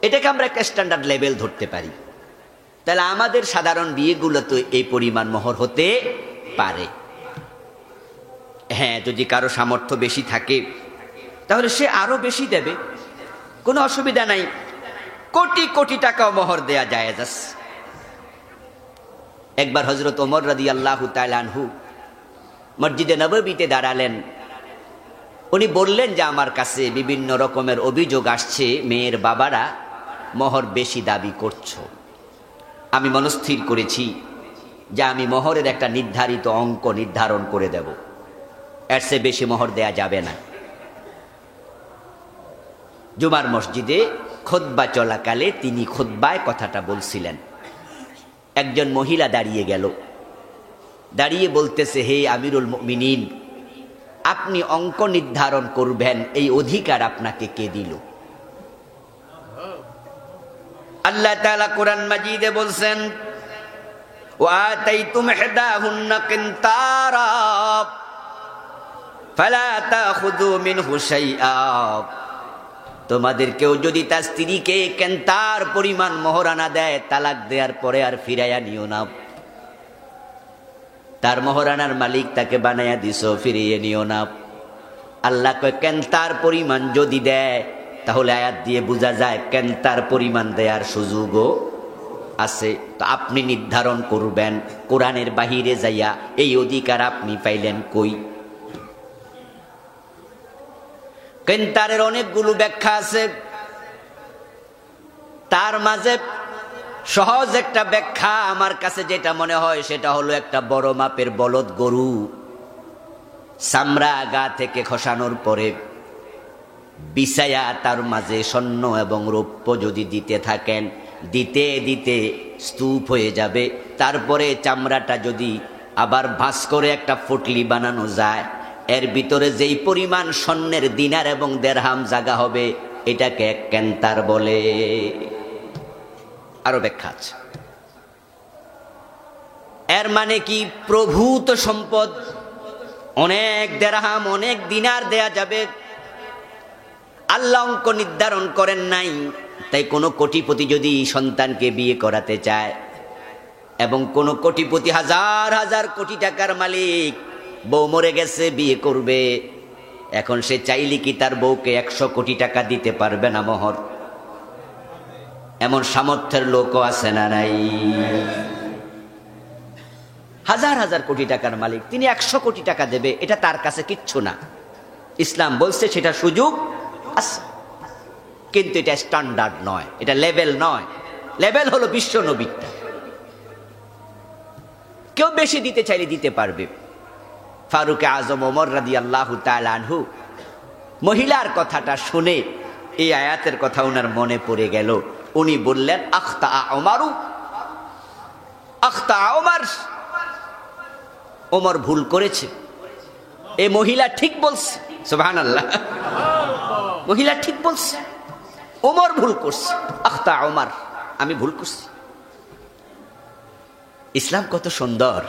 এটাকে আমরা একটা স্ট্যান্ডার্ড লেভেল ধরতে পারি। তাহলে আমাদের সাধারণ বিয়েগুলো তো এই পরিমাণ মোহর হতে পারে। হ্যাঁ, যদি কারো সামর্থ্য বেশি থাকে তাহলে সে আরো বেশি দেবে, কোনো অসুবিধা নাই। কোটি কোটি টাকাও মোহর দেয়া জায়েজ আছে। একবার হযরত ওমর রাদিয়াল্লাহু তাআলা আনহু মসজিদে নববীতে দাঁড়ালেন। উনি বললেন যে আমার কাছে বিভিন্ন রকমের অভিযোগ আসছে, মেয়ের বাবারা মোহর বেশি দাবি করছো। আমি মনস্থির করেছি যে আমি মোহরের একটা নির্ধারিত অঙ্ক নির্ধারণ করে দেব, এর চেয়ে বেশি মোহর দেয়া যাবে না। জুমার মসজিদে খুতবা চলাকালে তিনি খুতবায় কথাটা বলছিলেন। একজন মহিলা দাঁড়িয়ে গেল, দাঁড়িয়ে বলতেছে, হে আমিরুল মুমিনিন, আপনি অঙ্ক নির্ধারণ করবেন এই অধিকার আপনাকে কে দিল? আল্লাহ তাআলা কোরআন মাজিদে বলছেন, ওয়া আতাইতুম ইহদাহুন্না কিনতারা ফালা তাখুযু মিনহু শাইআ। তোমাদের কেউ যদি তার স্ত্রীকে কেনতার পরিমাণ মোহরানা দেয়, তালাক দেওয়ার পরে আর ফিরাইয়া নিও না। তার মোহরানার মালিক তাকে বানাইয়া দিছো, ফিরিয়ে নিও না। আল্লাহ কয় কেনতার পরিমাণ যদি দেয়, তাহলে আয়াত দিয়ে বোঝা যায় কেনতার পরিমাণ দেওয়ার সুযোগও আছে। তো আপনি নির্ধারণ করবেন, কোরআনের বাহিরে যাইয়া এই অধিকার আপনি পাইলেন কই? কেনতারের অনেকগুলো ব্যাখ্যা আছে, তার মাঝে সহজ একটা ব্যাখ্যা আমার কাছে যেটা মনে হয় সেটা হলো একটা বড় মাপের বলদ গরু চামড়া গা থেকে খসানোর পরে বিছায়া তার মাঝে স্বর্ণ এবং রৌপ্য যদি দিতে থাকেন, দিতে দিতে স্তূপ হয়ে যাবে। তারপরে চামড়াটা যদি আবার ভাঁজ করে একটা ফুটলি বানানো যায়, এর ভিতরে যেই পরিমাণ স্বর্ণের দিনার এবং দেরহাম জায়গা হবে, এটাকে এক কেনতার বলে। আরো ব্যাখ্যা আছে। এর মানে কি প্রভূত সম্পদ, অনেক দেরহাম অনেক দিনার দেয়া যাবে। আল্লাহ অঙ্ক নির্ধারণ করেন নাই, তাই কোনো কোটিপতি যদি সন্তানকে বিয়ে করাতে চায় এবং কোনো কোটিপতি হাজার হাজার কোটি টাকার মালিক বউ মরে গেছে বিয়ে করবে, এখন সে চাইলে কি তার বউকে 100 কোটি টাকা দিতে পারবে না মোহর? এমন সামর্থ্যের লোকও আছে না নাই? হাজার হাজার কোটি টাকার মালিক, তিনি 100 কোটি টাকা দেবে, এটা তার কাছে কিচ্ছু না। ইসলাম বলছে সেটা সুযোগ আছে, কিন্তু এটা স্ট্যান্ডার্ড নয়, এটা লেভেল নয়। লেভেল হলো বিশ্ব নবীটা। কেউ বেশি দিতে চাইলে দিতে পারবে। ফারুক আজম ওমর রাদিয়াল্লাহু তাআলা আনহু মহিলার কথাটা শুনে এই আয়াতের কথা ওনার মনে পড়ে গেল। উনি বললেন, আখতা ওমর, আখতা ওমর, ওমর ভুল করেছে। এই মহিলা ঠিক বলছে, সুবহানাল্লাহ, মহিলা ঠিক বলছে, ওমর ভুল করছে। আখতা ওমর, আমি ভুল করছি। ইসলাম কত সুন্দর।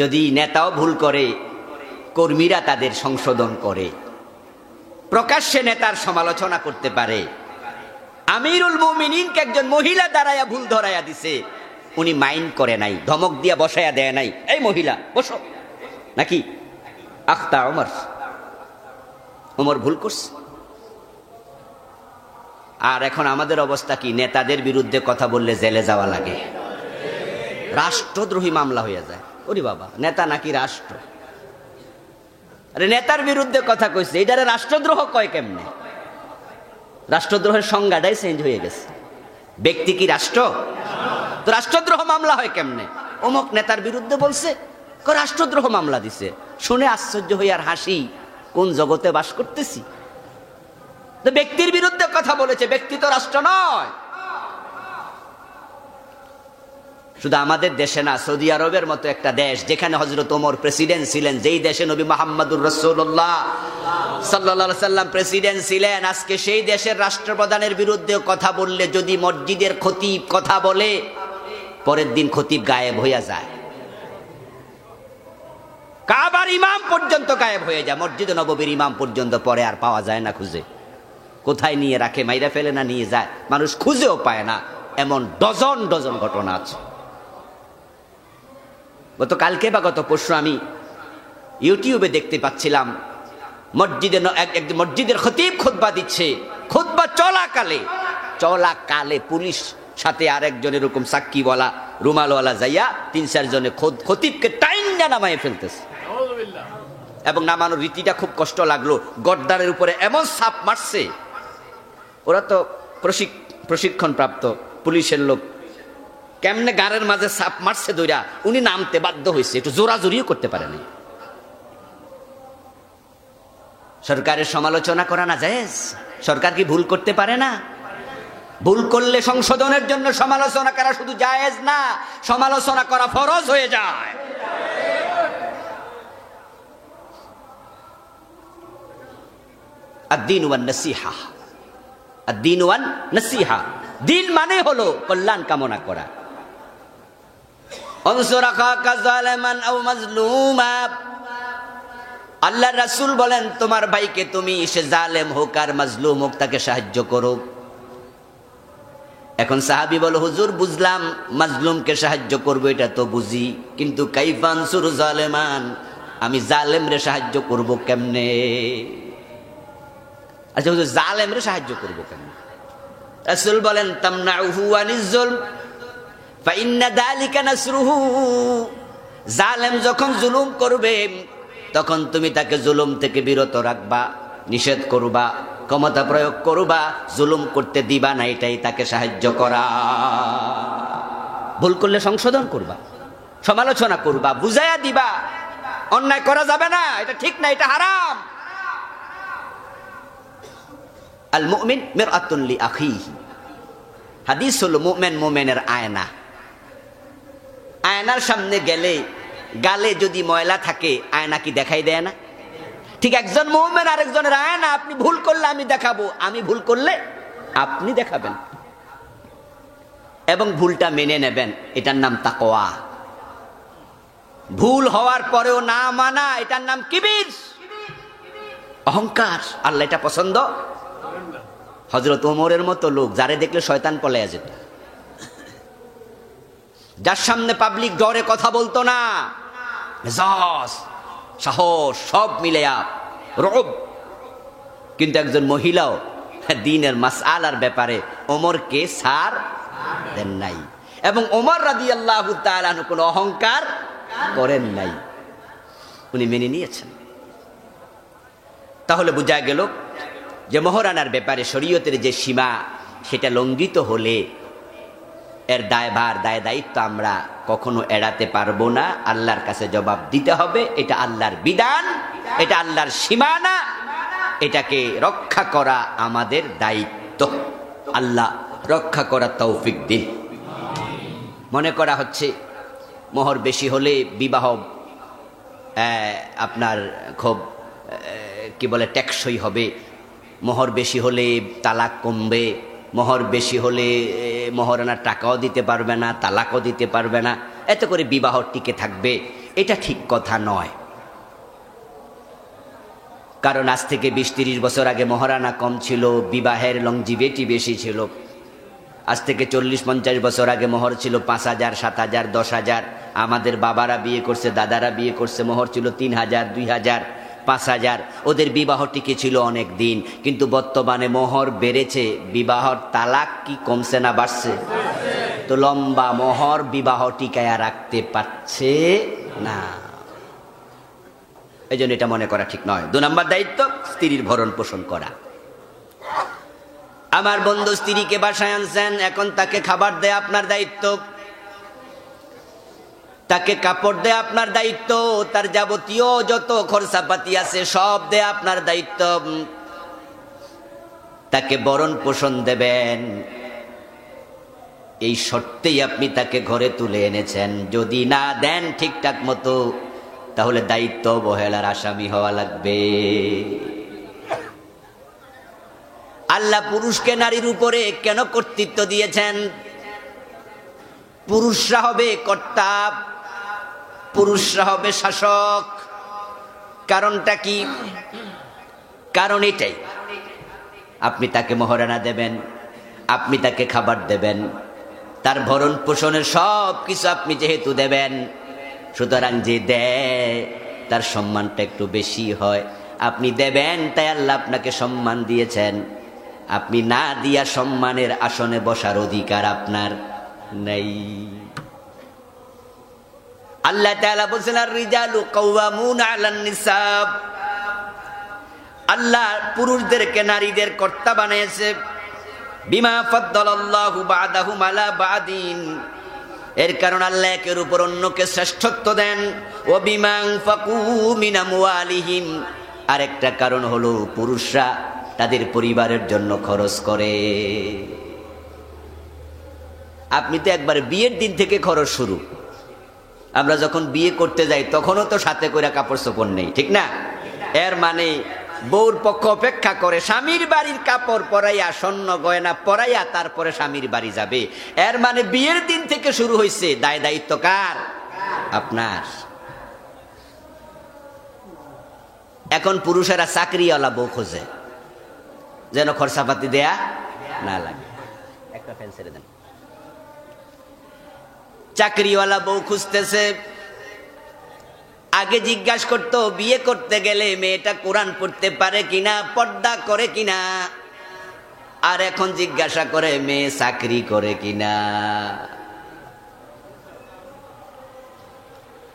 যদি নেতাও ভুল করে, কর্মীরা তাদের সংশোধন করে, প্রকাশ্যে নেতার সমালোচনা করতে পারে। আমিরুল মুমিনিনকে একজন মহিলা দাঁড়ায়া ভুল ধরাইয়া দিছে, উনি মাইন্ড করে নাই, ধমক দিয়া বসাইয়া দেয় নাই, এই মহিলা বসো নাকি। আখতা ওমর, ওমর ভুল করছে। আর এখন আমাদের অবস্থা কি? নেতাদের বিরুদ্ধে কথা বললে জেলে যাওয়া লাগে, রাষ্ট্রদ্রোহী মামলা হয়ে যায়। ওরে বাবা, নেতা নাকি রাষ্ট্র? আরে নেতার বিরুদ্ধে কথা কইছে, এটারে রাষ্ট্রদ্রোহ কয় কেমনে? রাষ্ট্রদ্রোহের সংজ্ঞাটাই চেঞ্জ হয়ে গেছে। ব্যক্তি কি রাষ্ট্র? তো রাষ্ট্রদ্রোহ মামলা হয় কেমনে? অমুক নেতার বিরুদ্ধে বলছে, রাষ্ট্রদ্রোহ মামলা দিছে। শুনে আশ্চর্য হই আর হাসি, কোন জগতে বাস করতেছি? তো ব্যক্তির বিরুদ্ধে কথা বলেছে, ব্যক্তি তো রাষ্ট্র নয়। শুধু আমাদের দেশে না, সৌদি আরবের মতো একটা দেশ যেখানে হযরত ওমর প্রেসিডেন্ট ছিলেন, যেই দেশে নবী মুহাম্মদুর রাসূলুল্লাহ সাল্লাল্লাহু আলাইহি সাল্লাম প্রেসিডেন্ট ছিলেন, আজকে সেই দেশের রাষ্ট্রপ্রধানের বিরুদ্ধে কথা বললে যদি মসজিদের খতিব কথা বলে, পরের দিন খতিব গায়েব হয়ে যায়, কাবার ইমাম পর্যন্ত গায়েব হয়ে যায়, মসজিদে নববীর ইমাম পর্যন্ত পরে আর পাওয়া যায় না খুঁজে। কোথায় নিয়ে রাখে, মাইরা ফেলে না নিয়ে যায়, মানুষ খুঁজেও পায় না। এমন ডজন ডজন ঘটনা আছে। গত কালকে বা গত পরশু আমি ইউটিউবে দেখতে পাচ্ছিলাম, মসজিদের খতিব খুতবা দিচ্ছে, খুতবা চলাকালে পুলিশ সাথে আরেকজন এরকম সাক্ষী বলা রুমালওয়ালা যাইয়া ৩-৪ জনে খতিবকে টাইনা নামায় ফেলতেছে। এবং নামানোর রীতিটা খুব কষ্ট লাগলো, গর্দানের উপরে এমন ছাপ মারছে, ওরা তো প্রশিক্ষণ প্রাপ্ত পুলিশের লোক, কেমনে গাড়ের মাঝে ছাপ মারছে দইরা, উনি নামতে বাধ্য হয়েছে, একটু জোরাজুরিও করতে পারেনি। সরকারের সমালোচনা করা না জায়েজ? সরকার কি ভুল করতে পারে না? ভুল করলে সংশোধনের জন্য সমালোচনা করা শুধু জায়েজ না, সমালোচনা করা ফরজ হয়ে যায়। আদ-দীন ওয়ান নাসিহা, আদ-দীন ওয়ান নাসিহা, দিন মানে হলো কল্যাণ কামনা করা। আনসুর আখাকা যালিমান আও মাজলুমা, আল্লাহর রাসূল বলেন তোমার ভাইকে তুমি সে জালেম হোক আর মাজলুম হোক তাকে সাহায্য করো। এখন সাহাবী বলে হুজুর বুঝলাম মাজলুমকে সাহায্য করব, এটা তো বুঝি, কিন্তু কাইফা আনসুর জালেমান, আমি জালেমরে সাহায্য করব কেমনে? আচ্ছা হুজুর জালেমরে সাহায্য করব কেমনে? রাসূল বলেন তামনাউহু আনিজ যুলম ফা ইন্না যালিকা নাসরুহু, জালেম যখন জুলুম করবে তখন তুমি তাকে জুলুম থেকে বিরত রাখবা, নিষেধ করবা, ক্ষমতা প্রয়োগ করবা, জুলুম করতে দিবা না, এটাই তাকে সাহায্য করা। ভুল করলে সংশোধন করবা, সমালোচনা করবা, বুঝাইয়া দিবা, অন্যায় করা যাবে না, এটা ঠিক না, এটা হারাম। আল মুমিন মিরআতুন লি আখিহি, হাদিস হলো মুমিন মুমিনের আয়না। আয়নার সামনে গেলে গালে যদি ময়লা থাকে আয়না কি দেখাই দেয় না? ঠিক একজন মুমিন আরেকজনের আয়না, আপনি ভুল করলে আমি দেখাবো, আমি ভুল করলে আপনি দেখাবেন, এবং ভুলটা মেনে নেবেন, এটার নাম তাকওয়া। ভুল হওয়ার পরেও না মানা, এটার নাম কিবির, অহংকার। আল্লাহ এটা পছন্দ। হযরত ওমরের মতো লোক, যারে দেখলে শয়তান পলাইয়া যেত, যার সামনে পাবলিক ডরে কথা বলতো না, মেজাজ সাহস সব মিলেয়া রব, কিন্তু একজন মহিলাও দ্বীনের মাসআলার ব্যাপারে ওমরকে ছাড় দেন নাই, এবং ওমর রাদিয়াল্লাহু তাআলা আনহু কোনো অহংকার করেন নাই, উনি মেনে নিয়েছেন। তাহলে বোঝা গেল যে মহরানার ব্যাপারে শরীয়তের যে সীমা, সেটা লঙ্ঘিত হলে এর দায়ভার দায়িত্ব আমরা কখনো এড়াতে পারবো না, আল্লাহর কাছে জবাব দিতে হবে। এটা আল্লাহর বিধান, এটা আল্লাহর সীমানা, এটাকে রক্ষা করা আমাদের দায়িত্ব। আল্লাহ রক্ষা করা তৌফিক দিন। মনে করা হচ্ছে মোহর বেশি হলে বিবাহ আপনার খুব কি বলে টেকসই হবে, মোহর বেশি হলে তালাক কমবে, মোহর বেশি হলে মহরানার টাকাও দিতে পারবে না, তালাকও দিতে পারবে না, এতে করে বিবাহ টিকে থাকবে। এটা ঠিক কথা নয়। কারণ আজ থেকে 20-30 বছর আগে মহারানা কম ছিল, বিবাহের লংজিভিটি বেশি ছিল। আজ থেকে 40-50 বছর আগে মোহর ছিল 5,000, 7,000, 10,000। আমাদের বাবারা বিয়ে করছে, দাদারা বিয়ে করছে, মোহর ছিল 3,000, 2,000, 5,000। ওদের বিবাহ টিকে ছিল অনেক দিন। কিন্তু বর্তমানে মোহর বেড়েছে, বিবাহর তালাক কি কমছে না বাড়ছে? তো লম্বা মোহর বিবাহ টিকায়া রাখতে পারছে না। এই জন্য এটা মনে করা ঠিক নয়। 2 নম্বর দায়িত্ব, স্ত্রীর ভরণ পোষণ করা। আমার বন্ধু স্ত্রীকে বাসায় আনছেন, এখন তাকে খাবার দেয়া আপনার দায়িত্ব, তাকে কাপড় দেয়া আপনার দায়িত্ব, তার যাবতীয় যত খরচাপাতি আছে সব দেয়া আপনার দায়িত্ব। তাকে ভরণ পোষণ দেবেন, এই শর্তেই আপনি তাকে ঘরে তুলে এনেছেন। যদি না দেন ঠিকঠাক মতো, তাহলে দায়িত্ব অবহেলার আসামি হওয়া লাগবে। আল্লাহ পুরুষকে নারীর উপরে কেন কর্তৃত্ব দিয়েছেন? পুরুষরা হবে কর্তা, পুরুষরা হবে শাসক। কারণটা কি? কারণ এটাই, আপনি তাকে মহারানা দেবেন, আপনি তাকে খাবার দেবেন, তার ভরণ পোষণের সব কিছু আপনি যেহেতু দেবেন, সুতরাং যে দেয় তার সম্মানটা একটু বেশি হয়। আপনি দেবেন তাই আল্লাহ আপনাকে সম্মান দিয়েছেন। আপনি না দিয়া সম্মানের আসনে বসার অধিকার আপনার নেই। আল্লাহ তাআলা বলেছেন, আর-রিজালু কাওয়ামুনা আলান নিসা। আল্লাহ পুরুষদেরকে নারীদের কর্তা বানিয়েছে। বিমা ফাদ্দালাল্লাহু বা'দাহুম আলা বা'দিন, এর কারণ আল্লাহ একের উপর অন্যকে শ্রেষ্ঠত্ব দেন। ও বিমা আনফাকু মিন আমওয়ালিহিম, আরেকটা কারণ হলো পুরুষরা তাদের পরিবারের জন্য খরচ করে। আপনি তো একবার বিয়ের দিন থেকে খরচ শুরু। আমরা যখন বিয়ে করতে যাই তখনও তো সাথে করে কাপড় চোপড় নেই, ঠিক না? এর মানে বউর পক্ষ অপেক্ষা করে স্বামীর বাড়ির কাপড় পরাইয়া, স্বর্ণ গয়না পরাইয়া তারপরে স্বামীর বাড়ি যাবে। এর মানে বিয়ের দিন থেকে শুরু হয়েছে দায় দায়িত্ব কার? আপনার। এখন পুরুষেরা চাকরিওয়ালা বউ খোঁজে, যেন খরচাপাতি দেয়া না লাগে। একটা ফ্যান ছেড়ে দেন। চাকরিওয়ালা বউ খুঁজতেছে। আগে জিজ্ঞাসা করতো বিয়ে করতে গেলে মেয়েটা কোরআন পড়তে পারে কিনা, পর্দা করে কিনা। আর এখন জিজ্ঞাসা করে মেয়ে চাকরি করে কিনা।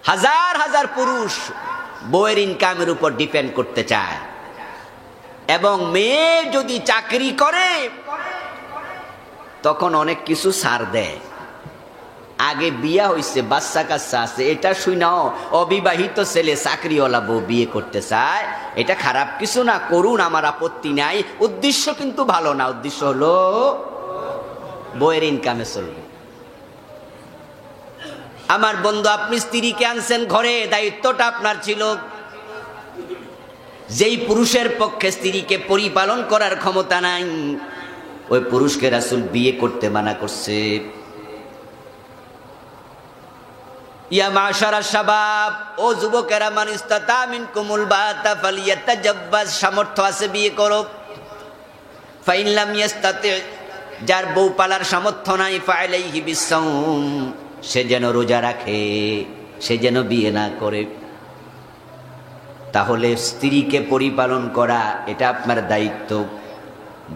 হাজার হাজার পুরুষ বউয়ের ইনকামের উপর ডিপেন্ড করতে চায়, এবং মেয়ে যদি চাকরি করে তখন অনেক কিছু ছাড় দেয়। আগে বিয়া হইছে, বাচ্চা কাচ্চা আছে, এটা শুনাও অবিবাহিত ছেলে চাকরিওয়ালা বউ বিয়ে করতে চায়, এটা খারাপ কিছু না, করুন, আমার আপত্তি নাই। উদ্দেশ্য কিন্তু ভালো না, উদ্দেশ্য হলো বউয়ের ইনকামে চলবে। আমার বন্ধু, আপনি স্ত্রীকে আনছেন ঘরে, দায়িত্বটা আপনার ছিল। যেই পুরুষের পক্ষে স্ত্রীকে পরিপালন করার ক্ষমতা নাই, ওই পুরুষকে রাসূল বিয়ে করতে মানা করছে। ইয়া মাশারা শাবাব, ও যুবকেরা, মান ইসতাতা মিনকুমুল বাতা ফালিয়াতাজাব্বাস, সামর্থ্য আছে বিয়ে করো। ফাইন লাম ইয়াস্তাতি, যার বউ পালার সামর্থ্য নাই, ফাআলাইহি বিসসাওম, সে যেন রোজা রাখে, সে যেন বিয়ে না করে। তাহলে স্ত্রীকে পরিপালন করা এটা আপনার দায়িত্ব।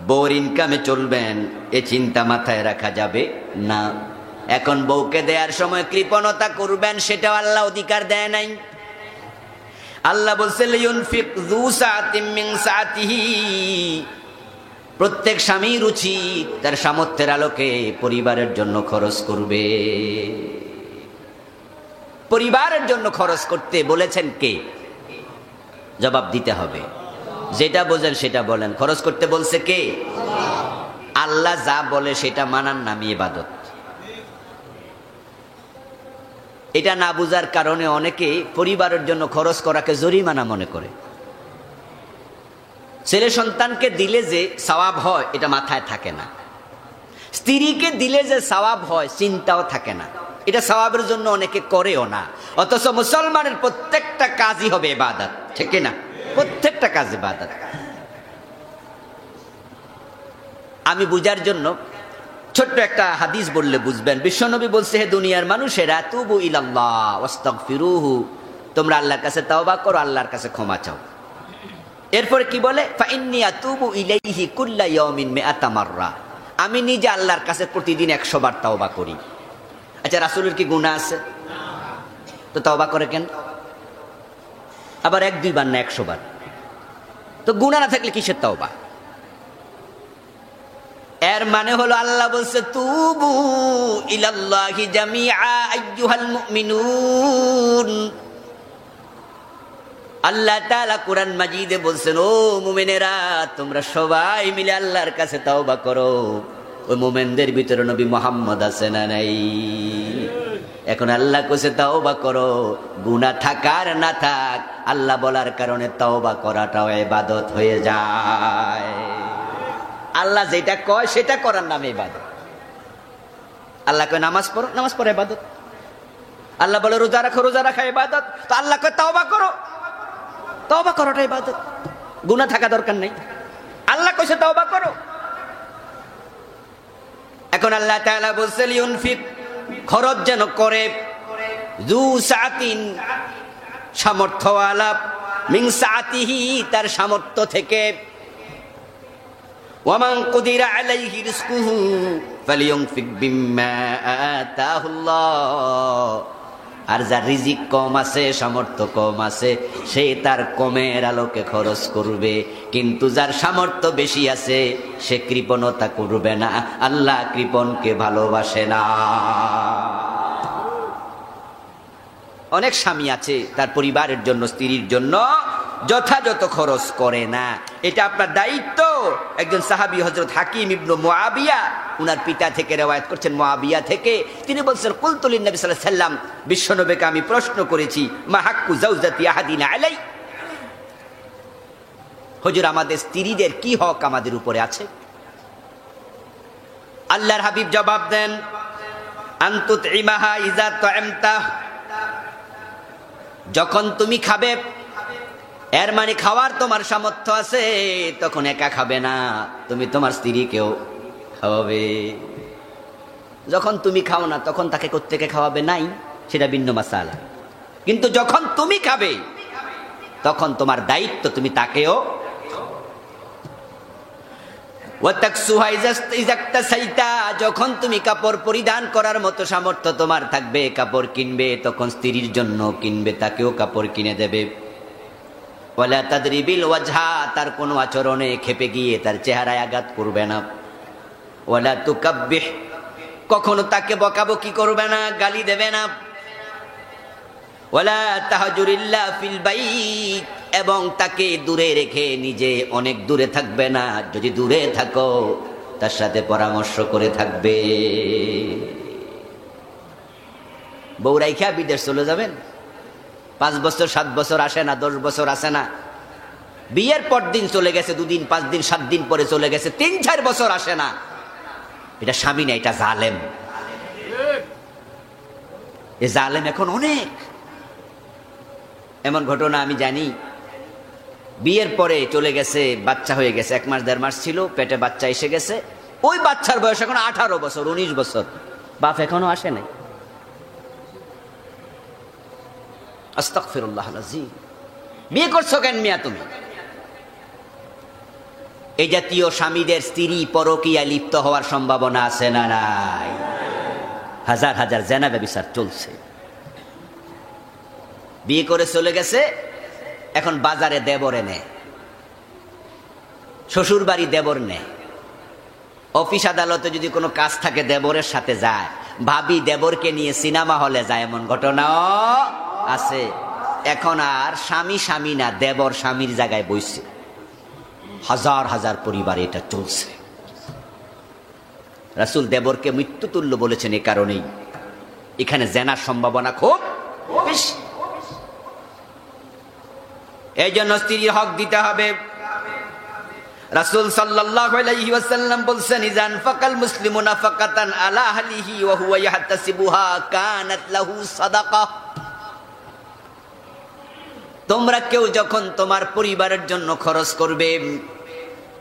বউর ইনকামে চলবেন এ চিন্তা মাথায় রাখা যাবে না। এখন বউকে দেওয়ার সময় কৃপণতা করবেন, সেটাও আল্লাহ অধিকার দেয় নাই। আল্লাহ বলছেন লিউনফিক যু সাআতিম মিন সাআতিহি, প্রত্যেক স্বামীর উচিত তার সামর্থ্যের আলোকে পরিবারের জন্য খরচ করবে। পরিবারের জন্য খরচ করতে বলেছেন কে? জবাব দিতে হবে। যেটা বোঝেন সেটা বলেন। খরচ করতে বলছে কে? আল্লাহ যা বলে সেটা মানার নামই ইবাদত। এটা না বুঝার কারণে অনেকে পরিবারের জন্য খরচ করাকে জরিমানা মনে করে। ছেলে সন্তানকে দিলে যে সওয়াব হয় এটা মাথায় থাকে না, স্ত্রীকে দিলে যে সওয়াব হয় চিন্তাও থাকে না। এটা সওয়াবের জন্য অনেকে করেও না। অথচ মুসলমানের প্রত্যেকটা কাজই হবে ইবাদত, ঠিক না? প্রত্যেকটা কাজ ইবাদত। আমি বুঝার জন্য ছোট্ট একটা হাদিস বললে বুঝবেন। বিশ্বনবী বলছে, হে দুনিয়ার মানুষেরা, তুবু ইলাল্লাহ ওয়াস্তাগফিরুহু, তোমরা আল্লাহর কাছে তওবা করো, আল্লাহর কাছে ক্ষমা চাও। এরপরে কি বলে? ফাইন্নী আতুবু ইলাইহি কুল্লা ইয়াউমিন মিআতা মাররা, আমি নিজে আল্লাহর কাছে প্রতিদিন 100 বার তওবা করি। আচ্ছা, রাসূলের কি গুনাহ আছে? তো তওবা করে কেন? আবার 1-2 বার না 100 বার? তো গুনাহ না থাকলে কিসের তওবা? এর মানে হলো আল্লাহ বলছে তুবু ইলাল্লাহি জামিআ আইয়ুহাল মুমিনুন। আল্লাহ তাআলা কোরআন মাজিদে বলছেন, ও মুমিনেরা, তোমরা সবাই মিলে আল্লাহর কাছে তওবা করো। ওই মোমেনদের ভিতরে নবী মুহাম্মদ আছে না নাই? এখন আল্লাহ কইছে তাওবা করো, গুনাহ থাকার না থাক, আল্লাহ বলার কারণে তাওবা করাটাও ইবাদত হয়ে যায়। আল্লাহ যেটা কয় সেটা করার নাম ইবাদত। আল্লাহ কয় নামাজ পড়ো, নামাজ পড়ো ইবাদত। আল্লাহ বলে রোজা রাখো, রোজা রাখা ইবাদত। তো আল্লাহ কয় তাওবা করো, তাওবা করাটা ইবাদত। গুনাহ থাকা দরকার নাই, আল্লাহ কইছে তাওবা করো। এখন আল্লাহ তাআলা বলছে লিউনফিক, খরচ যেন করে, যু সাআতিন, সামর্থ্যওয়ালা, মিন সাআতিহি, তার সামর্থ্য থেকে, ওয়ামান কুদিরা আলাইহি রিজকুহু ফালিয়ুনফিক বিম্মা আতাহুল্লাহ। আর যার রিজিক কম আছে, সামর্থ্য কম আছে, সে তার কমের আলোকে খরচ করবে। কিন্তু যার সামর্থ্য বেশি আছে সে কৃপণতা করবে না। আল্লাহ কৃপণকে ভালোবাসে না। অনেক স্বামী আছে তার পরিবারের জন্য, স্ত্রীর জন্য যথাযথ খরচ করে না। এটা আপনার দায়িত্ব। একজন সাহাবী হযরত হাকিম ইবনে মুআবিয়া, উনার পিতা থেকে রওয়ায়াত করছেন, মুআবিয়া থেকে, তিনি বলছেন কুলতু লিন নবী সাল্লাল্লাহু আলাইহি সাল্লাম, বিশ্বনবীকে আমি প্রশ্ন করেছি, মা হাক্কু যাওজাতি আহাদিনা আলাই, হুজুর আমাদের স্ত্রীদের কি হক আমাদের উপরে আছে? আল্লাহর হাবিব জবাব দেন, আনতুত ইমাহা ইজা তা'আমতা, যখন তুমি খাবে, এর মানে খাওয়ার তোমার সামর্থ্য আছে, তখন একা খাবে না, তুমি তোমার স্ত্রীকেও খাওয়াবে। যখন তুমি খাও না তখন তাকে কোত্থেকে খাওয়াবে নাই, সেটা ভিন্ন মাসালা। কিন্তু যখন তুমি খাবে তখন তোমার দায়িত্ব তুমি তাকেও। যখন তুমি কাপড় পরিধান করার মতো সামর্থ্য তোমার থাকবে, কাপড় কিনবে, তখন স্ত্রীর জন্য কিনবে, তাকেও কাপড় কিনে দেবে। ওয়ালা তাদরিবিল ওয়াজহা, তার কোনো আচরণে খেপে গিয়ে তার চেহারায় আঘাত করবে না। ওয়ালা তুকাব্বিহ, কখনো তাকে বকাবকি করবে না, গালি দেবে না। ওয়ালা তাহজুরিল্লাহ ফিল বাইত, এবং তাকে দূরে রেখে নিজে অনেক দূরে থাকবে না। যদি দূরে থাকো তার সাথে পরামর্শ করে থাকবে। বউ রাইখা বিদেশ চলে যাবেন, 5 বছর 7 বছর আসে না, 10 বছর আসে না, বিয়ের পর দিন চলে গেছে, 2 দিন 5 দিন 7 দিন পরে চলে গেছে, 3-4 বছর আসে না, এটা স্বামী না, এটা জালেম। এ জালেম এখন অনেক। এমন ঘটনা আমি জানি, বিয়ের পরে চলে গেছে, বাচ্চা হয়ে গেছে, 1 মাস 1.5 মাস ছিল, পেটে বাচ্চা এসে গেছে, ওই বাচ্চার বয়স এখন 18 বছর 19 বছর, বাপ এখনো আসে নাই। আস্তাগফিরুল্লাহ আল-আযীম। বিয়ে করছো কেন মিয়া তুমি? এই জাতীয় স্বামীদের স্ত্রী পরকীয়ায় লিপ্ত হওয়ার সম্ভাবনা আছে না নাই? হাজার হাজার জেনা ব্যভিচার চলছে। বিয়ে করে চলে গেছে, এখন বাজারে দেবর এনে, শ্বশুর বাড়ি দেবর নেয়, অফিস আদালতে যদি কোনো কাজ থাকে দেবরের সাথে যায়, ভাবি দেবরকে নিয়ে সিনেমা হলে যায়, এমন ঘটনাও আছে। এখন আর স্বামী স্বামী না, দেবর স্বামীর জায়গায় বইছে। হাজার হাজার পরিবারে এটা চলছে। রাসূল দেবরকে মৃত্যুতুল্য বলেছেন এ কারণেই, এখানে জেনার সম্ভাবনা খুব বেশি। এই জন্য স্ত্রীর হক দিতে হবে। রাসূল সাল্লাল্লাহু আলাইহি ওয়াসাল্লাম বলছেন, ইজান ফাকাল মুসলিমুনা ফাকাতান আলা আহলিহি ওয়া হুয়া ইয়াহতাসিবুহা কানাত লাহু সাদাকা। তোমরা কেউ যখন তোমার পরিবারের জন্য খরচ করবে,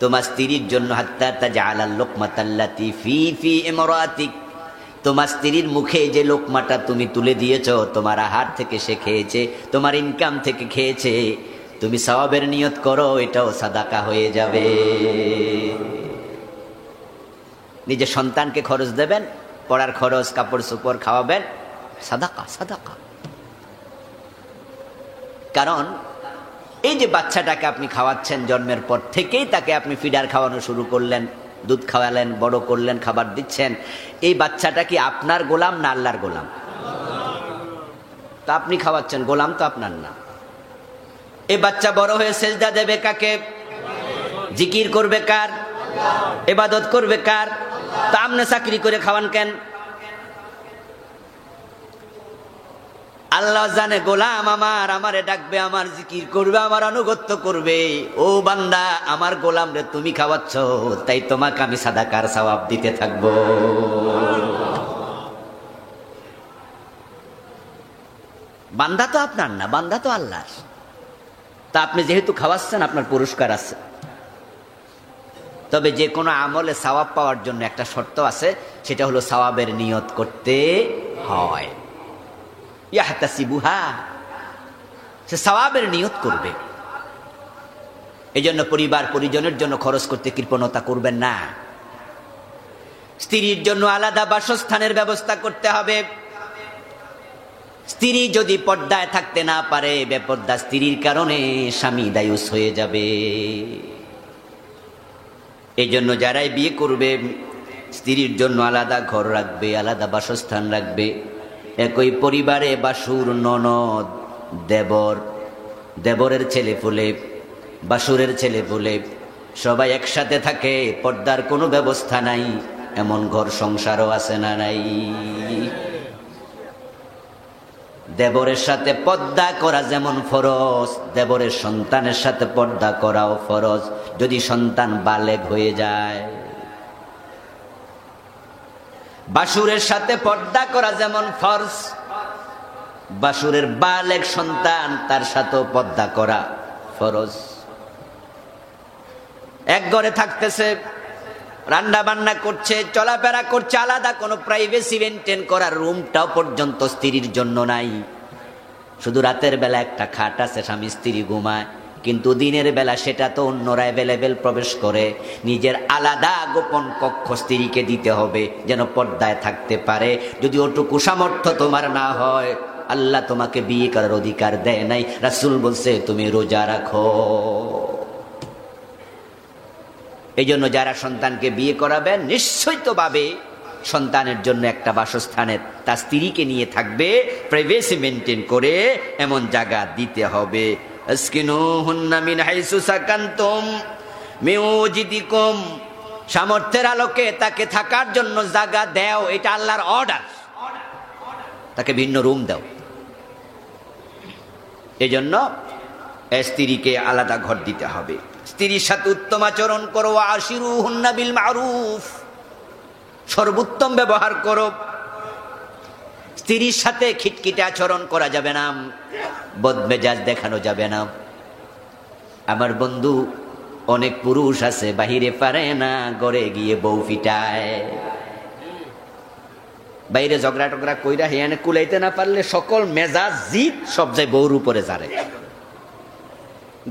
তোমার স্ত্রীর জন্য, হাত্তা তাজআলাল লুকমাতাল্লাতী ফি ইমরাতিক, তোমার স্ত্রীর মুখে যে লোকমাটা তুমি তুলে দিয়েছো, তোমার আহার থেকে সে খেয়েছে, তোমার ইনকাম থেকে খেয়েছে, তুমি সওয়াবের নিয়ত করো, এটাও সাদাকা হয়ে যাবে। নিজের সন্তানকে খরচ দেবেন, পড়ার খরচ, কাপড় চোপড় খাওয়াবেন, সাদাকা সাদাকা। কারণ এই যে বাচ্চাটাকে আপনি খাওয়াচ্ছেন, জন্মের পর থেকেই তাকে আপনি ফিডার খাওয়ানো শুরু করলেন, দুধ খাওয়ালেন, বড় করলেন, খাবার দিচ্ছেন, এই বাচ্চাটা কি আপনার গোলাম না আল্লাহর গোলাম? তা আপনি খাওয়াচ্ছেন, গোলাম তো আপনার না। এই বাচ্চা বড় হয়ে সেজদা দেবে কাকে? জিকির করবে কার? ইবাদত করবে কার? তা আপনি চাকরি করে খাওয়ান কেন? আল্লাহ জানে গোলাম আমারে ডাকবে, আমার জিকির করবে, আমার আনুগত্য করবে। ও বান্দা, আমার গোলাম রে তুমি খাওয়াচ্ছ, তাই তোমাকে আমি সাদাকার সওয়াব দিতে থাকবো। বান্দা তো আপনার না, বান্দা তো আল্লাহর। তা আপনি যেহেতু খাওয়াচ্ছেন, আপনার পুরস্কার আছে। তবে যে কোনো আমলে সওয়াব পাওয়ার জন্য একটা শর্ত আছে, সেটা হলো সওয়াবের নিয়ত করতে হয়। ইয়াহতাসিবুহা, সে সওয়াবের নিয়ত করবে। এই জন্য পরিবার পরিজনের জন্য খরচ করতে কৃপণতা করবেন না। স্ত্রীর জন্য আলাদা বাসস্থানের ব্যবস্থা করতে হবে। স্ত্রী যদি পর্দায় থাকতে না পারে, বেপর্দা স্ত্রীর কারণে স্বামী দায়ুস হয়ে যাবে। এই জন্য যারাই বিয়ে করবে, স্ত্রীর জন্য আলাদা ঘর রাখবে, আলাদা বাসস্থান রাখবে। একই পরিবারে বাসুর, ননদ, দেবর, দেবরের ছেলে ফুলে, বাসুরের ছেলে ফুলে সবাই একসাথে থাকে, পর্দার কোনো ব্যবস্থা নাই, এমন ঘর সংসারও আছে না নাই? দেবরের সাথে পর্দা করা যেমন ফরজ, দেবরের সন্তানের সাথে পর্দা করাও ফরজ, যদি সন্তান বালেগ হয়ে যায়। বাসুরের সাথে পর্দা করা যেমন ফরজ, বাসুরের বালেগ সন্তান তার সাথেও পর্দা করা ফরজ। এক ঘরে থাকতেছে, রান্না বান্না করছে, চলাফেরা করছে, আলাদা কোনো প্রাইভেসি মেনটেন করার রুমটাও পর্যন্ত স্ত্রীর জন্য নাই। শুধু রাতের বেলা একটা খাট আছে, স্বামী স্ত্রী ঘুমায়, কিন্তু দিনের বেলা সেটা তো অন্যরা অ্যাভেলেবেল প্রবেশ করে। নিজের আলাদা গোপন কক্ষ স্ত্রীকে দিতে হবে, যেন পর্দায় থাকতে পারে। যদি ওটুকু সামর্থ্য তোমার না হয়, আল্লাহ তোমাকে বিয়ে করার অধিকার দেয় নাই। রাসূল বলছে তুমি রোজা রাখো। এই জন্য যারা সন্তানকে বিয়ে করাবেন, নিশ্চয়তভাবে সন্তানের জন্য একটা বাসস্থানের তার স্ত্রীকে নিয়ে থাকবে, প্রাইভেসি মেনটেন করে এমন জায়গা দিতে হবে। আসকিনুহুন্না মিন হাইসু সাকানতুম মিন ওয়াজিদিকুম, সামর্থ্যের আলোকে তাকে থাকার জন্য জায়গা দাও, এটা আল্লাহর অর্ডার। তাকে ভিন্ন রুম দাও। এই জন্য স্ত্রীকে আলাদা ঘর দিতে হবে। স্ত্রীর সাথে উত্তম আচরণ করো, আশিরুহুন্না বিল মারুফ, সর্বোত্তম ব্যবহার করো। স্ত্রীর সাথে খিটখিটে আচরণ করা যাবে না, বদমেজাজ দেখানো যাবে না। আমার বন্ধু অনেক পুরুষ আছে, বাহিরে পারে না, ঘরে গিয়ে বউ ফিটায়। বাইরে ঝগড়া টগড়া কইরা হেয়ানে কুলাইতে না পারলে সকল মেজাজ জিদ সব যায় বউর উপরে যারে।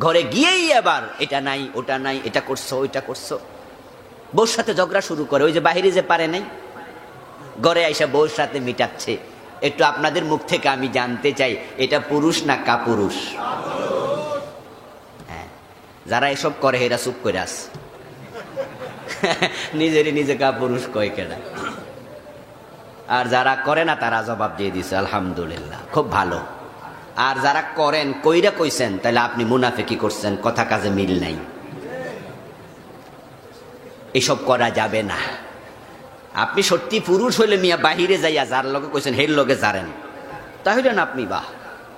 ঘরে গিয়েই আবার এটা নাই, ওটা নাই, এটা করছো, ওইটা করছো, বউর সাথে ঝগড়া শুরু করে। ওই যে বাহিরে যে পারে নাই, ঘরে আইসা বউর সাথে মিটাচ্ছে। একটু আপনাদের মুখ থেকে আমি জানতে চাই, এটা পুরুষ না কাপুরুষ? হ্যাঁ, যারা এসব করে এরা চুপ করে আস, নিজেরই নিজে কাপুরুষ কয় কেনা। আর যারা করে না তারা জবাব দিয়ে দিছে, আলহামদুলিল্লাহ, খুব ভালো। আর যারা করেন, কইরা কইছেন, তাহলে আপনি মুনাফিকি করছেন, কথা কাজে মিল নাই। এসব করা যাবে না। আপনি সত্যি পুরুষ হইলে মিয়া বাহিরে যাইয়া যার লগে কইছেন হের লগে যারেন, তাহলে না আপনি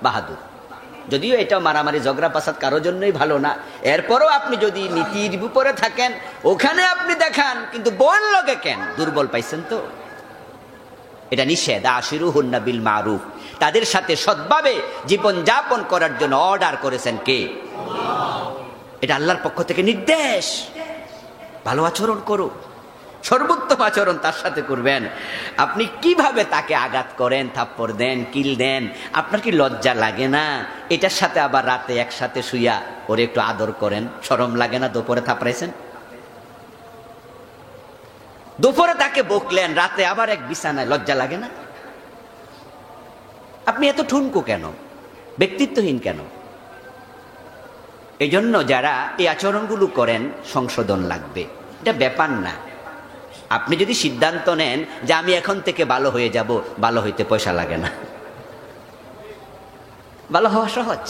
বাহাদুর। যদিও এটা মারামারি ঝগড়া পাসাদ কারোর জন্যই ভালো না, এরপরও আপনি যদি নীতির উপরে থাকেন, ওখানে আপনি দেখান, কিন্তু বউর লগে কেন? দুর্বল পাইছেন তো? এটা নিষেধ। আশিরুহুন্না বিল মারুফ, তাদের সাথে সৎভাবে জীবন যাপন করার জন্য অর্ডার করেছেন কে? এটা আল্লাহর পক্ষ থেকে নির্দেশ। ভালো আচরণ করো, সর্বোত্তম আচরণ তার সাথে করবেন। আপনি কিভাবে তাকে আঘাত করেন, থাপ্পড় দেন, কিল দেন, আপনার কি লজ্জা লাগে না? এটার সাথে আবার রাতে একসাথে শুইয়া ওরে একটু আদর করেন, শরম লাগে না? দুপুরে থাপড়াইছেন, দুপুরে তাকে বকলেন, রাতে আবার এক বিছানায়, লজ্জা লাগে না? আপনি এত ঠুনকো কেন, ব্যক্তিত্বহীন কেন? এই জন্য যারা এই আচরণগুলো করেন, সংশোধন লাগবে। এটা ব্যাপার না। আপনি যদি সিদ্ধান্ত নেন যে আমি এখন থেকে ভালো হয়ে যাব, ভালো হইতে পয়সা লাগে না, ভালো হওয়া সহজ।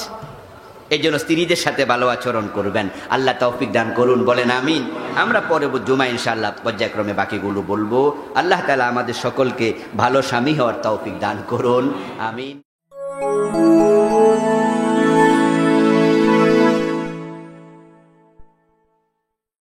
এই জন্য স্ত্রীদের সাথে ভালো আচরণ করবেন। আল্লাহ তৌফিক দান করুন, বলেন আমিন। আমরা পরে জুমা ইনশাআল্লাহ পর্যায়ক্রমে বাকিগুলো বলবো। আল্লাহ তাআলা আমাদের সকলকে ভালো স্বামী হওয়ার তৌফিক দান করুন, আমিন।